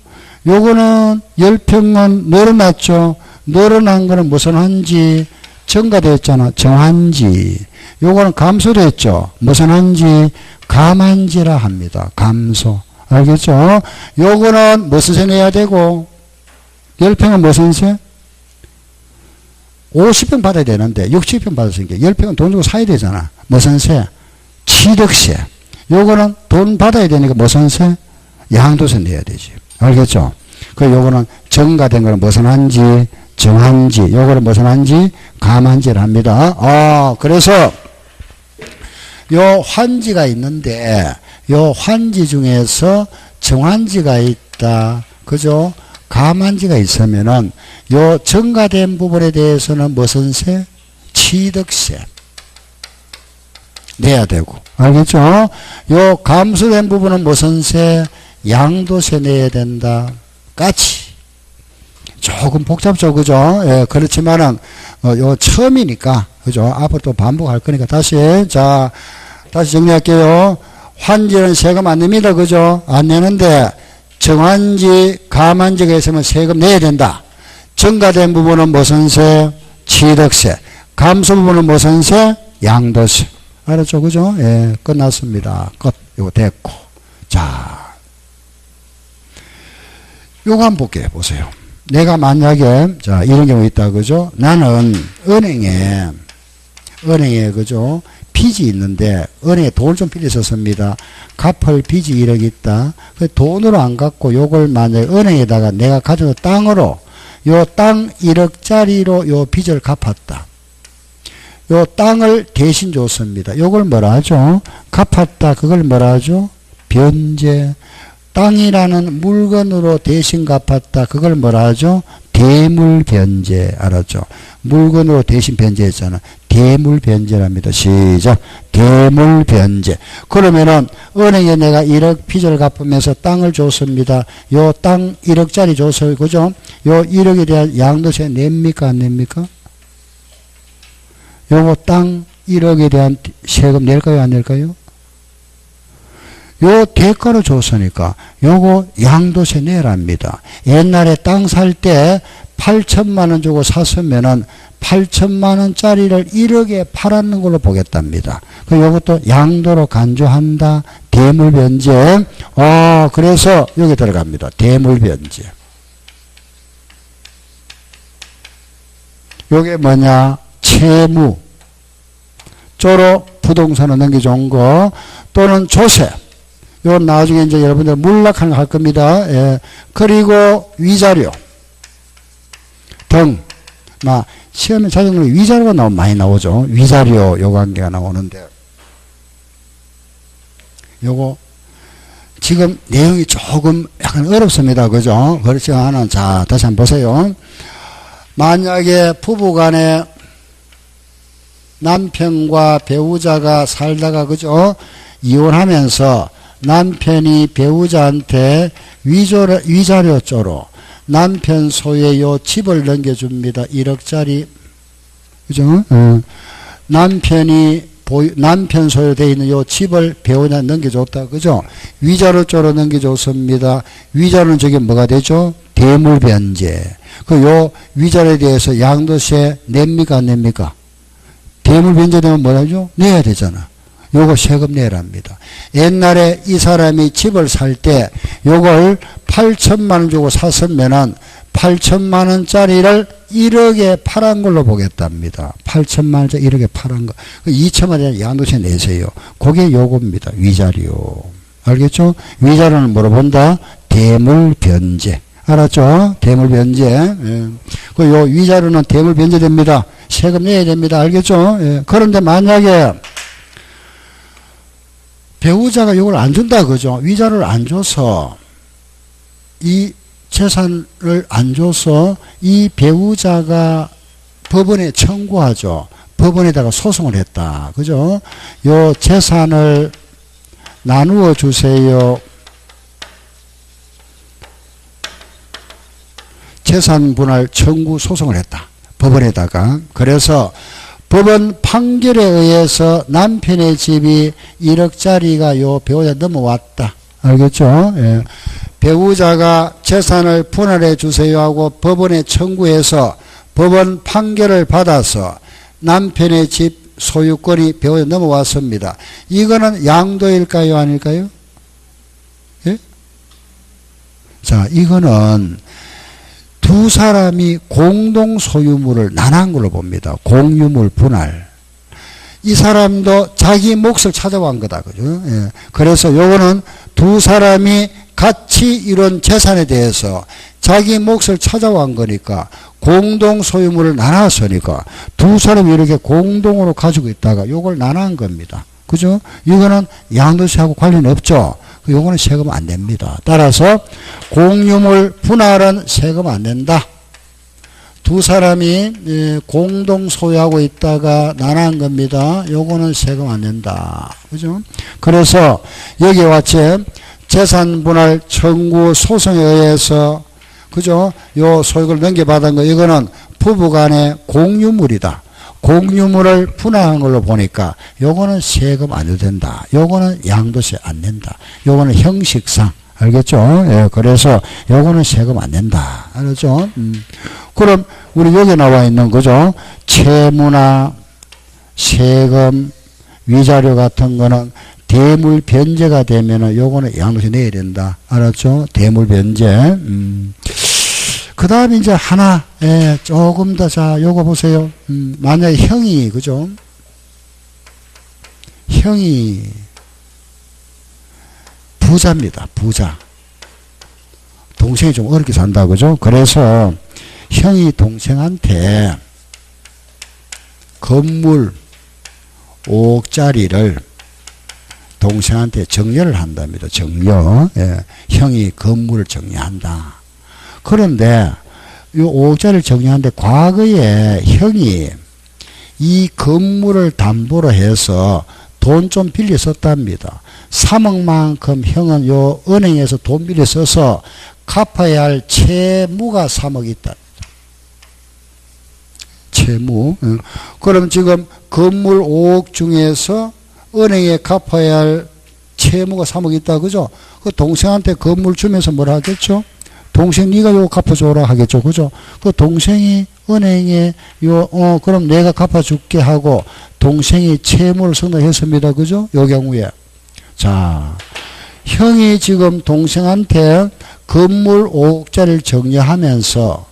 요거는 10평은 늘어났죠. 늘어난 거는 무슨 한지? 증가됐잖아. 정한지. 요거는 감소됐죠. 무슨 한지? 감한지라 합니다. 감소. 알겠죠? 요거는 무슨 세 내야 되고 10평은 무슨 세? 50평 받아야 되는데 60평 받았으니까 10평은 돈 주고 사야 되잖아. 무슨 세? 취득세. 요거는 돈 받아야 되니까 무슨 세? 양도세 내야 되지. 알겠죠? 그 요거는 정가된 거는 무슨 한지? 정한지. 요거는 무슨 한지? 감한지를 합니다. 그래서 요 환지가 있는데 요 환지 중에서 정환지가 있다. 그죠? 감환지가 있으면은 요 증가된 부분에 대해서는 무슨 세? 취득세 내야 되고. 알겠죠? 요 감소된 부분은 무슨 세? 양도세 내야 된다. 같이. 조금 복잡죠. 그죠? 예, 그렇지만은, 요 처음이니까. 그죠? 앞으로 또 반복할 거니까 다시 정리할게요. 환지는 세금 안 냅니다. 그죠? 안 내는데, 정환지, 감환지가 있으면 세금 내야 된다. 증가된 부분은 무슨 세? 취득세. 감소 부분은 무슨 세? 양도세. 알았죠? 그죠? 예, 끝났습니다. 끝. 요거 됐고. 자. 요거 한번 볼게요. 보세요. 내가 만약에, 자, 이런 경우 있다. 그죠? 나는 은행에, 그죠? 빚이 있는데, 은행에 돈을 좀 빌렸었습니다. 갚을 빚이 1억 있다. 그 돈으로 안 갚고 요걸 만약에 은행에다가 내가 가져온 땅으로, 요 땅 1억짜리로 요 빚을 갚았다. 요 땅을 대신 줬습니다. 요걸 뭐라 하죠? 갚았다. 그걸 뭐라 하죠? 변제. 땅이라는 물건으로 대신 갚았다. 그걸 뭐라 하죠? 대물변제. 알았죠? 물건으로 대신 변제했잖아. 대물변제랍니다. 시작. 대물변제. 그러면은 은행에 내가 1억 빚을 갚으면서 땅을 줬습니다. 요 땅 1억짜리 줬어요. 그죠? 요 1억에 대한 양도세 냅니까? 안 냅니까? 요거 땅 1억에 대한 세금 낼까요? 안 낼까요? 요 대가로 줬으니까 요거 양도세 내랍니다. 옛날에 땅 살 때 8천만 원 주고 샀으면은 8천만 원짜리를 1억에 팔았는 걸로 보겠답니다. 그 요것도 양도로 간주한다. 대물변제. 그래서 여기 들어갑니다. 대물변제. 요게 뭐냐? 채무. 쪼로 부동산을 넘겨준 거 또는 조세. 요 나중에 이제 여러분들 물락하는 거 할 겁니다. 예. 그리고 위자료 등. 시험에 자전거 위자료가 많이 나오죠. 위자료 요 관계가 나오는데 요거 지금 내용이 조금 약간 어렵습니다. 그죠? 그렇지 않은 자 다시 한번 보세요. 만약에 부부간에 남편과 배우자가 살다가 그죠? 이혼하면서 남편이 배우자한테 위자료 쪼로 남편 소유의 요 집을 넘겨줍니다. 1억짜리. 그죠? 남편 소유되어 있는 요 집을 배우자한테 넘겨줬다. 그죠? 위자료 쪼로 넘겨줬습니다. 위자료는 저게 뭐가 되죠? 대물변제. 요 위자료에 대해서 양도세 냅니까? 안 냅니까? 대물변제되면 뭐라죠? 내야 되잖아. 요거 세금 내랍니다. 옛날에 이 사람이 집을 살 때 요걸 8천만 원 주고 샀으면은 8천만 원짜리를 1억에 팔은 걸로 보겠답니다. 8천만 원짜리 1억에 팔은 거. 2천만 원짜리 양도세 내세요. 그게 요겁니다. 위자료. 알겠죠? 위자료는 뭐로 본다? 대물변제. 알았죠? 대물변제. 예. 요 위자료는 대물변제됩니다. 세금 내야 됩니다. 알겠죠? 예. 그런데 만약에 배우자가 이걸 안 준다 그죠? 위자료를 안 줘서 이 재산을 안 줘서 이 배우자가 법원에 청구하죠. 법원에다가 소송을 했다. 그죠? 요 재산을 나누어 주세요. 재산분할 청구 소송을 했다. 법원에다가. 그래서 법원 판결에 의해서 남편의 집이 1억짜리가 요 배우자 넘어왔다. 알겠죠? 예. 배우자가 재산을 분할해 주세요 하고 법원에 청구해서 법원 판결을 받아서 남편의 집 소유권이 배우자 넘어왔습니다. 이거는 양도일까요? 아닐까요? 예? 자, 이거는 두 사람이 공동 소유물을 나눈 걸로 봅니다. 공유물 분할. 이 사람도 자기 몫을 찾아온 거다. 그죠? 예. 그래서 요거는 두 사람이 같이 이룬 재산에 대해서 자기 몫을 찾아온 거니까 공동 소유물을 나눴으니까 두 사람이 이렇게 공동으로 가지고 있다가 요걸 나눈 겁니다. 그죠? 이거는 양도세하고 관련 없죠? 요거는 세금 안 냅니다. 따라서 공유물 분할은 세금 안 낸다. 두 사람이 공동 소유하고 있다가 나눈 겁니다. 요거는 세금 안 낸다. 그죠? 그래서 여기에 왔지 재산 분할 청구 소송에 의해서 그죠? 요 소유권을 넘겨받은 거 이거는 부부간의 공유물이다. 공유물을 분할한 걸로 보니까 요거는 세금 안 내도 된다. 요거는 양도세 안 낸다. 요거는 형식상. 알겠죠? 예, 그래서 요거는 세금 안 낸다. 알았죠? 그럼 우리 여기 나와 있는 거죠. 채무나 세금, 위자료 같은 거는 대물 변제가 되면은 요거는 양도세 내야 된다. 알았죠? 대물 변제. 그 다음에 이제 하나, 조금 더, 자, 요거 보세요. 만약에 형이, 그죠? 형이 부자입니다. 부자. 동생이 좀 어렵게 산다, 그죠? 그래서 형이 동생한테 건물 5억짜리를 동생한테 정려를 한답니다. 정려. 예. 형이 건물을 정리한다. 그런데 이 5억짜리를 정리하는데 과거에 형이 이 건물을 담보로 해서 돈 좀 빌려 썼답니다. 3억만큼 형은 요 은행에서 돈 빌려 써서 갚아야 할 채무가 3억이 있다. 채무. 그럼 지금 건물 5억 중에서 은행에 갚아야 할 채무가 3억 있다. 그죠? 그 동생한테 건물 주면서 뭐라 하겠죠? 동생 네가 요거 갚아줘라 하겠죠. 그죠? 그 동생이 은행에 그럼 내가 갚아줄게 하고 동생이 채무를 승낙했습니다. 그죠? 요 경우에. 자, 형이 지금 동생한테 건물 5억짜리를 정리하면서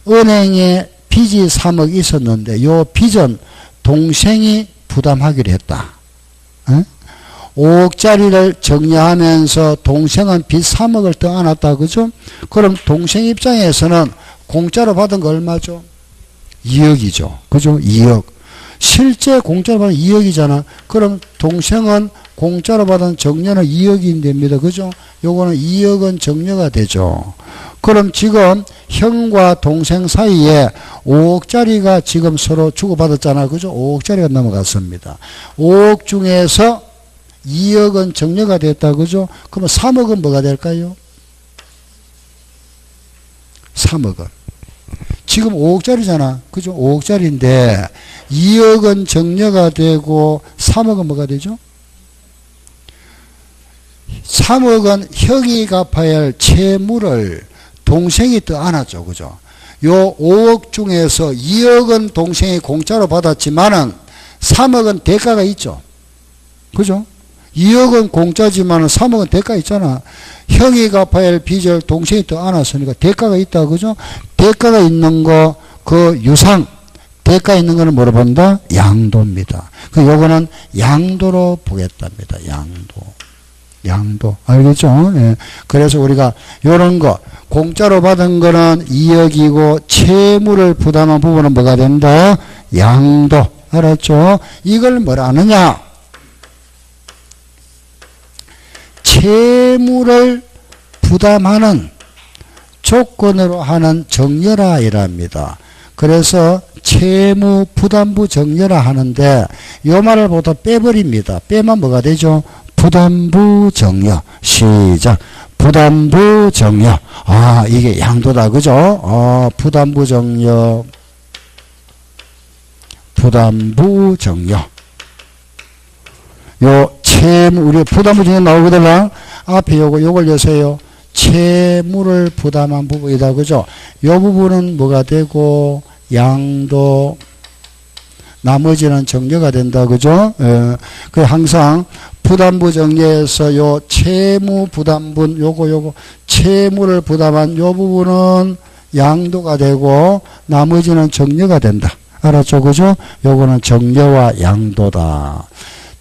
은행에 빚이 3억 있었는데 요 빚은 동생이 부담하기로 했다. 에? 5억짜리를 정리하면서 동생은 빚 3억을 떠안았다. 그죠? 그럼 동생 입장에서는 공짜로 받은 거 얼마죠? 2억이죠. 그죠? 2억. 실제 공짜로 받은 2억이잖아. 그럼 동생은 공짜로 받은 정려는 2억이 됩니다. 그죠? 요거는 2억은 정려가 되죠. 그럼 지금 형과 동생 사이에 5억짜리가 지금 서로 주고받았잖아. 그죠? 5억짜리가 넘어갔습니다. 5억 중에서 2억은 정려가 됐다. 그죠? 그러면 3억은 뭐가 될까요? 3억은. 지금 5억짜리잖아. 그죠? 5억짜리인데 2억은 정려가 되고 3억은 뭐가 되죠? 3억은 형이 갚아야 할 채무를 동생이 떠안았죠. 그죠? 요 5억 중에서 2억은 동생이 공짜로 받았지만은 3억은 대가가 있죠. 그죠? 2억은 공짜지만은 3억은 대가 있잖아. 형이 갚아야 할 빚을 동생이 떠안았으니까 대가가 있다. 그죠? 대가가 있는 거, 그 유상, 대가 있는 거는 뭐로 본다? 양도입니다. 그 요거는 양도로 보겠답니다. 양도. 알겠죠? 예. 그래서 우리가 요런 거, 공짜로 받은 거는 2억이고, 채무를 부담한 부분은 뭐가 된다? 양도. 알았죠? 이걸 뭐라 하느냐? 채무를 부담하는 조건으로 하는 정려라 이랍니다. 그래서 채무 부담부 정려라 하는데 요 말을 보다 빼버립니다. 빼면 뭐가 되죠? 부담부 정려. 시작. 부담부 정려. 아, 이게 양도다. 그죠? 부담부 정려. 부담부 정려. 요 채무, 우리 부담부 정려 나오거든요. 앞에 요걸 여세요. 채무를 부담한 부분이다. 그죠? 요 부분은 뭐가 되고, 양도, 나머지는 정려가 된다. 그죠? 그 항상 부담부 정려에서 요 채무 부담분, 요거, 채무를 부담한 요 부분은 양도가 되고, 나머지는 정려가 된다. 알았죠? 그죠? 요거는 정려와 양도다.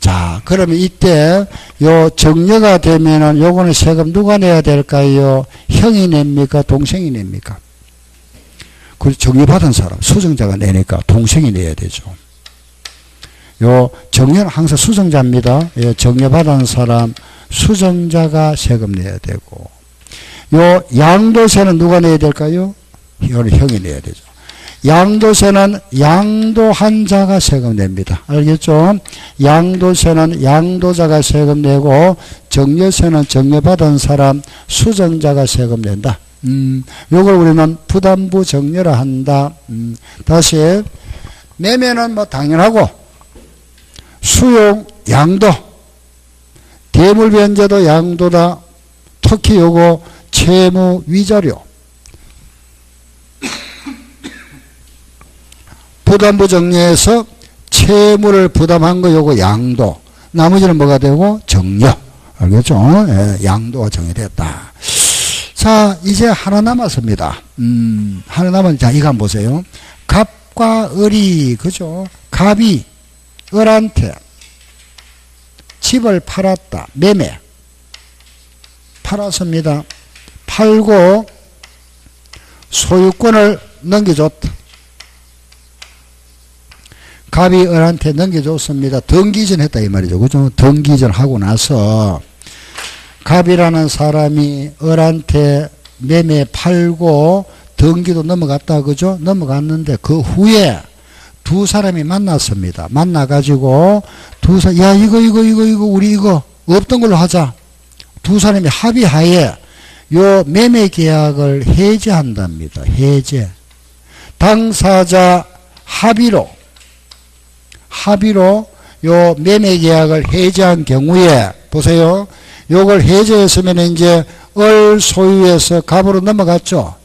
자, 그러면 이때 요 정려가 되면은 요거는 세금 누가 내야 될까요? 형이 냅니까? 동생이 냅니까? 그 정려받은 사람, 수정자가 내니까 동생이 내야 되죠. 요 정려는 항상 수정자입니다. 요 정려받은 사람, 수정자가 세금 내야 되고, 요 양도세는 누가 내야 될까요? 이거는 형이 내야 되죠. 양도세는 양도한 자가 세금 냅니다. 알겠죠? 양도세는 양도자가 세금 내고, 정려세는 정려받은 사람, 수정자가 세금 낸다. 요걸 우리는 부담부 정려라 한다. 다시, 매매는 뭐 당연하고, 수용, 양도, 대물 변제도 양도다. 특히 요거 채무 위자료. 부담부 정려에서 채무를 부담한 거 요거 양도. 나머지는 뭐가 되고? 정려. 알겠죠? 예, 양도가 정해됐다. 자, 이제 하나 남았습니다. 하나 남았는데, 자, 이거 한번 보세요. 갑과 을이, 그죠? 갑이 을한테 집을 팔았다. 매매. 팔았습니다. 팔고 소유권을 넘겨줬다. 갑이 을한테 넘겨줬습니다. 등기전 했다 이 말이죠. 그죠? 등기전 하고 나서 갑이라는 사람이 을한테 매매 팔고 등기도 넘어갔다. 그죠? 넘어갔는데 그 후에 두 사람이 만났습니다. 만나가지고 두 사람, 야, 이거, 우리 이거 없던 걸로 하자. 두 사람이 합의하에 요 매매 계약을 해제한답니다. 해제. 당사자 합의로 요 매매계약을 해지한 경우에 보세요. 요걸 해지했으면 이제 을 소유에서 갑으로 넘어갔죠.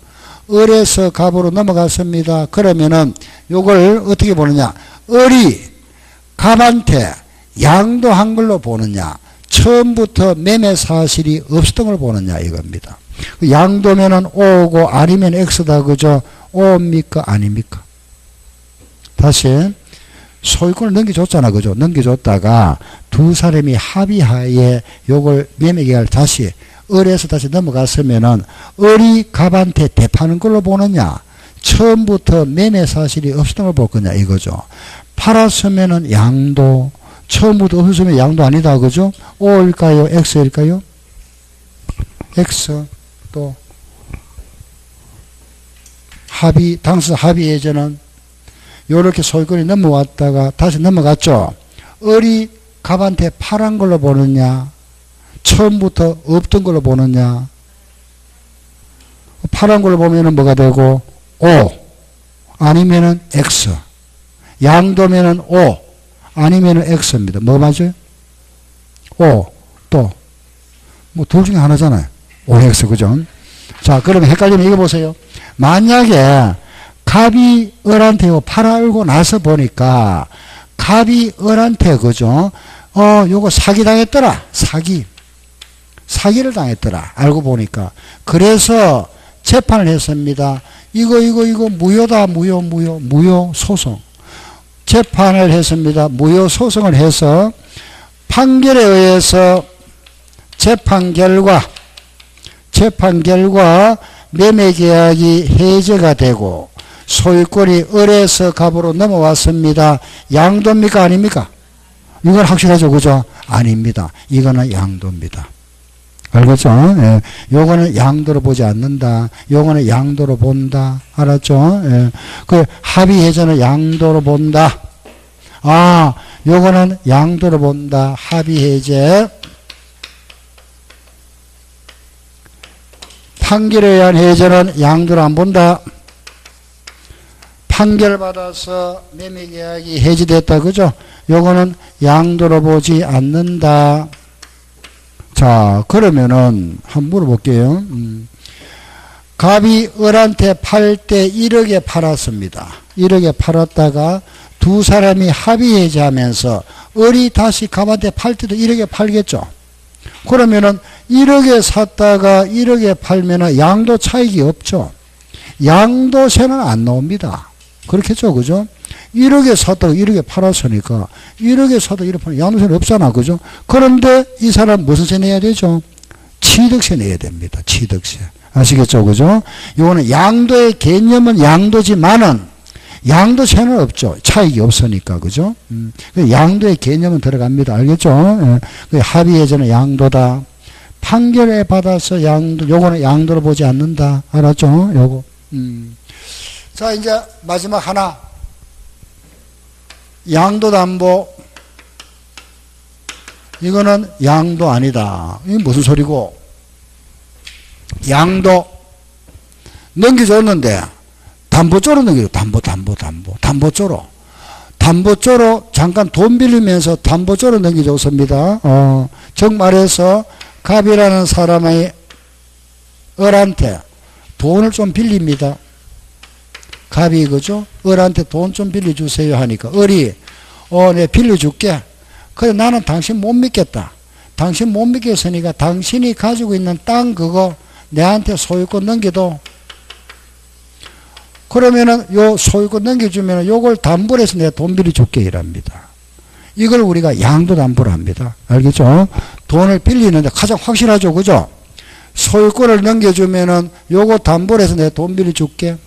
을에서 갑으로 넘어갔습니다. 그러면은 요걸 어떻게 보느냐. 을이 갑한테 양도한 걸로 보느냐. 처음부터 매매 사실이 없었던 걸 보느냐 이겁니다. 양도면은 O고 아니면 X다 그죠? O입니까? 아닙니까? 다시 소유권을 넘겨줬잖아 그죠? 넘겨줬다가 두 사람이 합의하에 요걸 매매계약을 다시 을에서 다시 넘어갔으면은 을이 갑한테 대파는 걸로 보느냐? 처음부터 매매 사실이 없었던 걸 볼 거냐 이거죠. 팔았으면은 양도, 처음부터 없었으면 양도 아니다 그죠? O일까요? X일까요? X. 또 합의, 당사 합의 예전은 요렇게 소유권이 넘어왔다가 다시 넘어갔죠. 을이 갑한테 팔한 걸로 보느냐, 처음부터 없던 걸로 보느냐. 팔한 걸로 보면은 뭐가 되고 O 아니면은 X, 양도면은 O 아니면은 X입니다. 뭐 맞아요? O 또 뭐 둘 중에 하나잖아요. OX 그죠? 자, 그러면 헷갈리면 이거 보세요. 만약에 갑이 을한테 팔아알고 나서 보니까 갑이 을한테 그죠? 요거 사기 당했더라. 사기를 당했더라. 알고 보니까. 그래서 재판을 했습니다. 이거 무효다. 무효 소송. 재판을 했습니다. 무효 소송을 해서 판결에 의해서 재판 결과 매매계약이 해제가 되고 소유권이 을에서 갑으로 넘어왔습니다. 양도입니까? 아닙니까? 이건 확실하죠. 그죠? 아닙니다. 이거는 양도입니다. 알겠죠? 예. 요거는 양도로 보지 않는다. 요거는 양도로 본다. 알았죠? 예. 그 합의해제는 양도로 본다. 아, 요거는 양도로 본다. 합의해제. 판결에 의한 해제는 양도로 안 본다. 판결 받아서 매매계약이 해지됐다. 그죠? 요거는 양도로 보지 않는다. 자, 그러면은 한번 물어볼게요. 갑이 을한테 팔 때 1억에 팔았습니다. 1억에 팔았다가 두 사람이 합의해제하면서 을이 다시 갑한테 팔 때도 1억에 팔겠죠. 그러면은 1억에 샀다가 1억에 팔면은 양도 차익이 없죠. 양도세는 안 나옵니다. 그렇겠죠. 그죠? 1억에 샀다가 1억에 팔았으니까 1억에 샀다가 1억에 팔면 양도세는 없잖아. 그죠? 그런데 이 사람 무슨 세 내야 되죠? 취득세 내야 됩니다. 취득세. 아시겠죠? 그죠? 이거는 양도의 개념은 양도지만은 양도세는 없죠. 차익이 없으니까. 그죠? 양도의 개념은 들어갑니다. 알겠죠? 예. 합의해제는 양도다. 판결에 받아서 양도, 요거는 양도로 보지 않는다. 알았죠? 요거. 자, 이제 마지막 하나. 양도담보. 이거는 양도 아니다. 이게 무슨 소리고? 양도. 넘겨줬는데, 담보조로 넘겨줘. 담보조로. 담보조로 잠깐 돈 빌리면서 담보조로 넘겨줬습니다. 즉 말해서 갑이라는 사람의 을한테 돈을 좀 빌립니다. 갑이 그죠? 을한테 돈 좀 빌려주세요 하니까 을이 내 빌려줄게. 그래 나는 당신 못 믿겠다. 당신 못 믿겠으니까 당신이 가지고 있는 땅 그거 내한테 소유권 넘겨도 그러면은 요 소유권 넘겨주면은 요걸 담보로 해서 내가 돈 빌려줄게 이랍니다. 이걸 우리가 양도담보로 합니다. 알겠죠? 돈을 빌리는데 가장 확실하죠. 그죠? 소유권을 넘겨주면은 요거 담보로 해서 내가 돈 빌려줄게.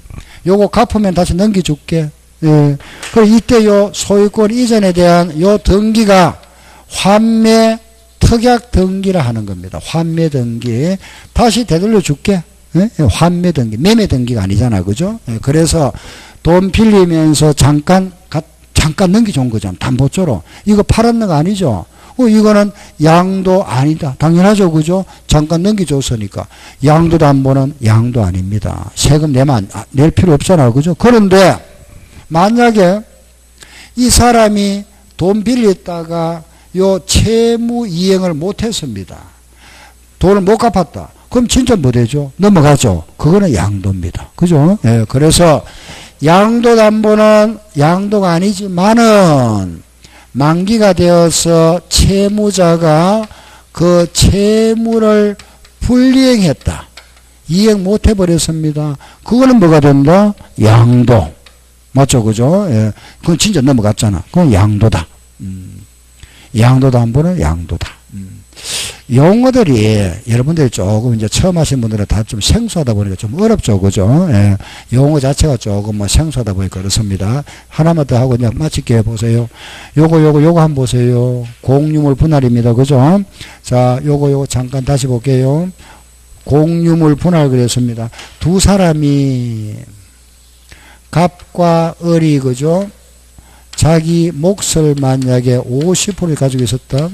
요거 갚으면 다시 넘겨줄게. 예. 그리고 이때 요 소유권 이전에 대한 요 등기가 환매 특약 등기라 하는 겁니다. 환매 등기. 다시 되돌려 줄게. 예? 환매 등기. 매매 등기가 아니잖아. 그죠? 예. 그래서 돈 빌리면서 잠깐 넘겨준 거죠. 담보조로. 이거 팔았는 거 아니죠? 이거는 양도 아니다. 당연하죠. 그죠? 잠깐 넘겨줬으니까. 양도 담보는 양도 아닙니다. 세금 낼 필요 없잖아. 그죠? 그런데 만약에 이 사람이 돈 빌렸다가 요 채무 이행을 못했습니다. 돈을 못 갚았다. 그럼 진짜 뭐 되죠? 넘어가죠. 그거는 양도입니다. 그죠? 예, 그래서 양도담보는 양도가 아니지만은 만기가 되어서 채무자가 그 채무를 불이행했다. 이행 못 해버렸습니다. 그거는 뭐가 된다? 양도. 맞죠? 그죠? 예. 그건 진짜 넘어갔잖아. 그건 양도다. 양도담보는 양도다. 용어들이 여러분들이 조금 이제 처음 하신 분들은 다 좀 생소하다 보니까 좀 어렵죠. 그죠? 예. 용어 자체가 조금 뭐 생소하다 보니까 그렇습니다. 하나만 더 하고 그냥 마칠게 보세요. 요거 한번 보세요. 공유물 분할입니다. 그죠? 자, 요거 잠깐 다시 볼게요. 공유물 분할 그랬습니다. 두 사람이 갑과 을이 그죠? 자기 몫을 만약에 50%를 가지고 있었다.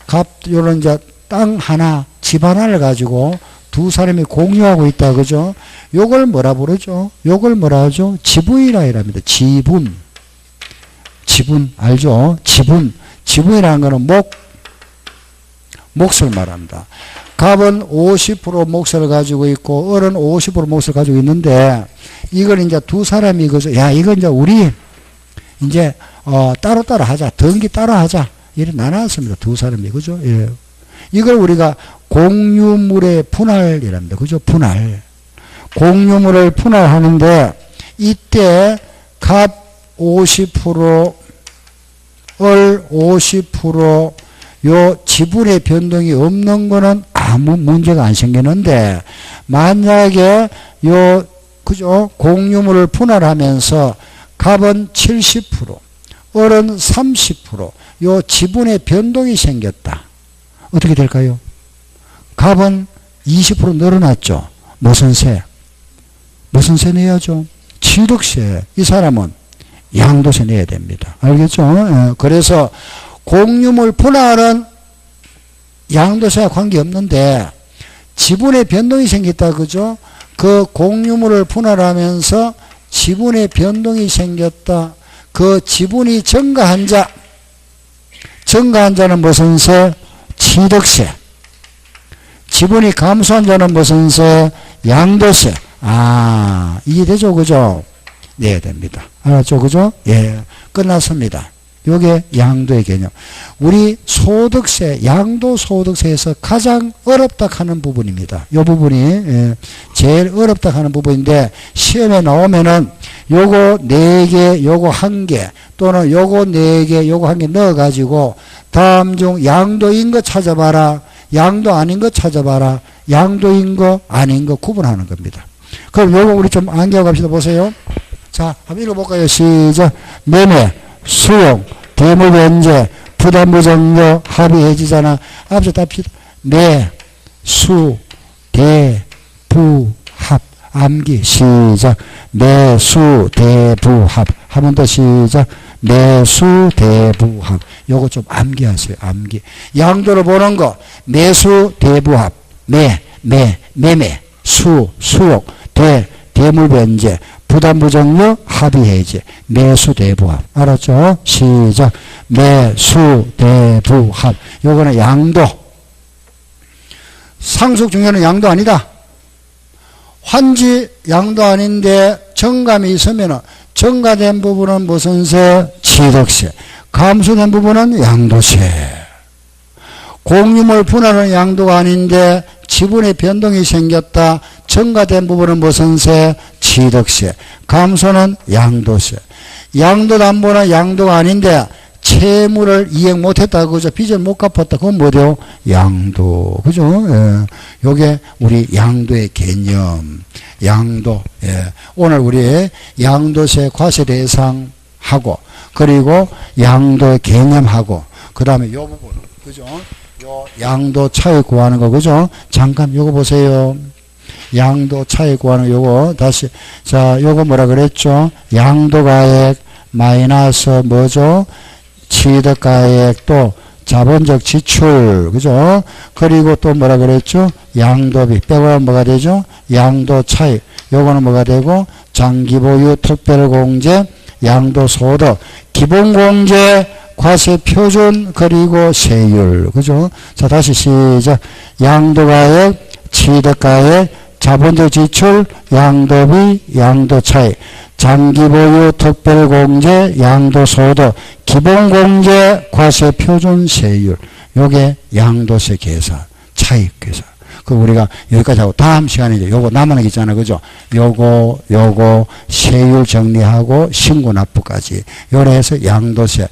갑, 요런 이제 땅 하나, 집 하나를 가지고 두 사람이 공유하고 있다. 그죠? 요걸 뭐라 부르죠? 요걸 뭐라 하죠? 지분이라 합니다. 지분. 알죠? 지분이라는 거는 몫을 말합니다. 갑은 50% 몫을 가지고 있고, 을은 50% 몫을 가지고 있는데, 이걸 이제 두 사람이 그죠? 야, 이거 이제 우리, 이제, 따로따로 하자. 등기 따로 하자. 이렇게 나눴습니다. 두 사람이. 그죠? 예. 이걸 우리가 공유물의 분할이랍니다. 그죠? 분할. 공유물을 분할하는데, 이때 갑 50%, 을 50%, 요 지분의 변동이 없는 거는 아무 문제가 안 생기는데, 만약에 요, 그죠? 공유물을 분할하면서 갑은 70%, 을은 30%, 요 지분의 변동이 생겼다. 어떻게 될까요? 갑은 20% 늘어났죠. 무슨 세? 무슨 세 내야죠? 취득세. 이 사람은 양도세 내야 됩니다. 알겠죠? 그래서 공유물 분할은 양도세와 관계없는데 지분의 변동이 생겼다. 그죠? 그 공유물을 분할하면서 지분의 변동이 생겼다. 그 지분이 증가한 자는 무슨 세? 취득세. 지분이 감소한 자는 무슨 세? 양도세. 아, 이해되죠? 그죠? 내야 됩니다. 알았죠? 그죠? 예. 끝났습니다. 요게 양도의 개념. 우리 소득세, 양도소득세에서 가장 어렵다 하는 부분입니다. 요 부분이, 예, 제일 어렵다 하는 부분인데, 시험에 나오면은 요거 4개, 요거 1개, 또는 요거 4개, 요거 1개 넣어가지고, 다음 중 양도인 거 찾아봐라. 양도 아닌 거 찾아봐라. 양도인 거 아닌 거 구분하는 겁니다. 그럼 요거 우리 좀 암기하고 갑시다. 보세요. 자, 한번 읽어볼까요? 시작. 매매, 수용, 대물변제, 부담부정료, 합의해지잖아. 앞서 답시다. 매, 수, 대, 부, 합. 암기. 시작. 매수, 대, 부, 합. 한 번 더 시작. 매수, 대, 부, 합. 요거 좀 암기하세요. 암기. 양도로 보는 거. 매수, 대, 부, 합. 매매, 수용, 대물변제, 부담부정료, 합의해지, 매수대부합. 알았죠? 시작. 매수대부합. 요거는 양도. 상속 중에는 양도 아니다. 환지 양도 아닌데 정감이 있으면 정가된 부분은 무슨 세? 취득세. 감소된 부분은 양도세. 공유물 분할은 양도가 아닌데 지분의 변동이 생겼다. 증가된 부분은 무슨 세? 취득세. 감소는 양도세. 양도담보는 양도가 아닌데 채무를 이행 못했다. 그죠? 빚을 못 갚았다. 그건 뭐죠? 양도. 그죠? 예. 요게 우리 양도의 개념. 양도. 예. 오늘 우리 양도세 과세 대상하고 그리고 양도의 개념하고 그 다음에 요 부분. 그죠? 요 양도 차익 구하는 거. 그죠? 잠깐 요거 보세요. 양도 차익 구하는 요거 다시. 자, 요거 뭐라 그랬죠? 양도가액 마이너스 뭐죠? 취득가액 또 자본적 지출. 그죠? 그리고 또 뭐라 그랬죠? 양도비 빼고 뭐가 되죠? 양도 차익. 요거는 뭐가 되고 장기보유 특별공제 양도소득 기본공제 과세 표준 그리고 세율. 그죠? 자, 다시 시작. 양도가액, 취득가액, 자본적 지출, 양도비, 양도차익, 장기보유, 특별공제, 양도소득, 기본공제, 과세표준, 세율. 요게 양도세 계산, 차익 계산. 그 우리가 여기까지 하고 다음 시간에 이제 요거 남아는 게 있잖아. 그죠? 요거 세율 정리하고 신고 납부까지. 요래 해서 양도세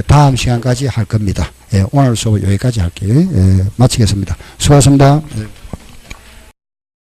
다음 시간까지 할 겁니다. 오늘 수업 여기까지 할게요. 마치겠습니다. 수고하셨습니다.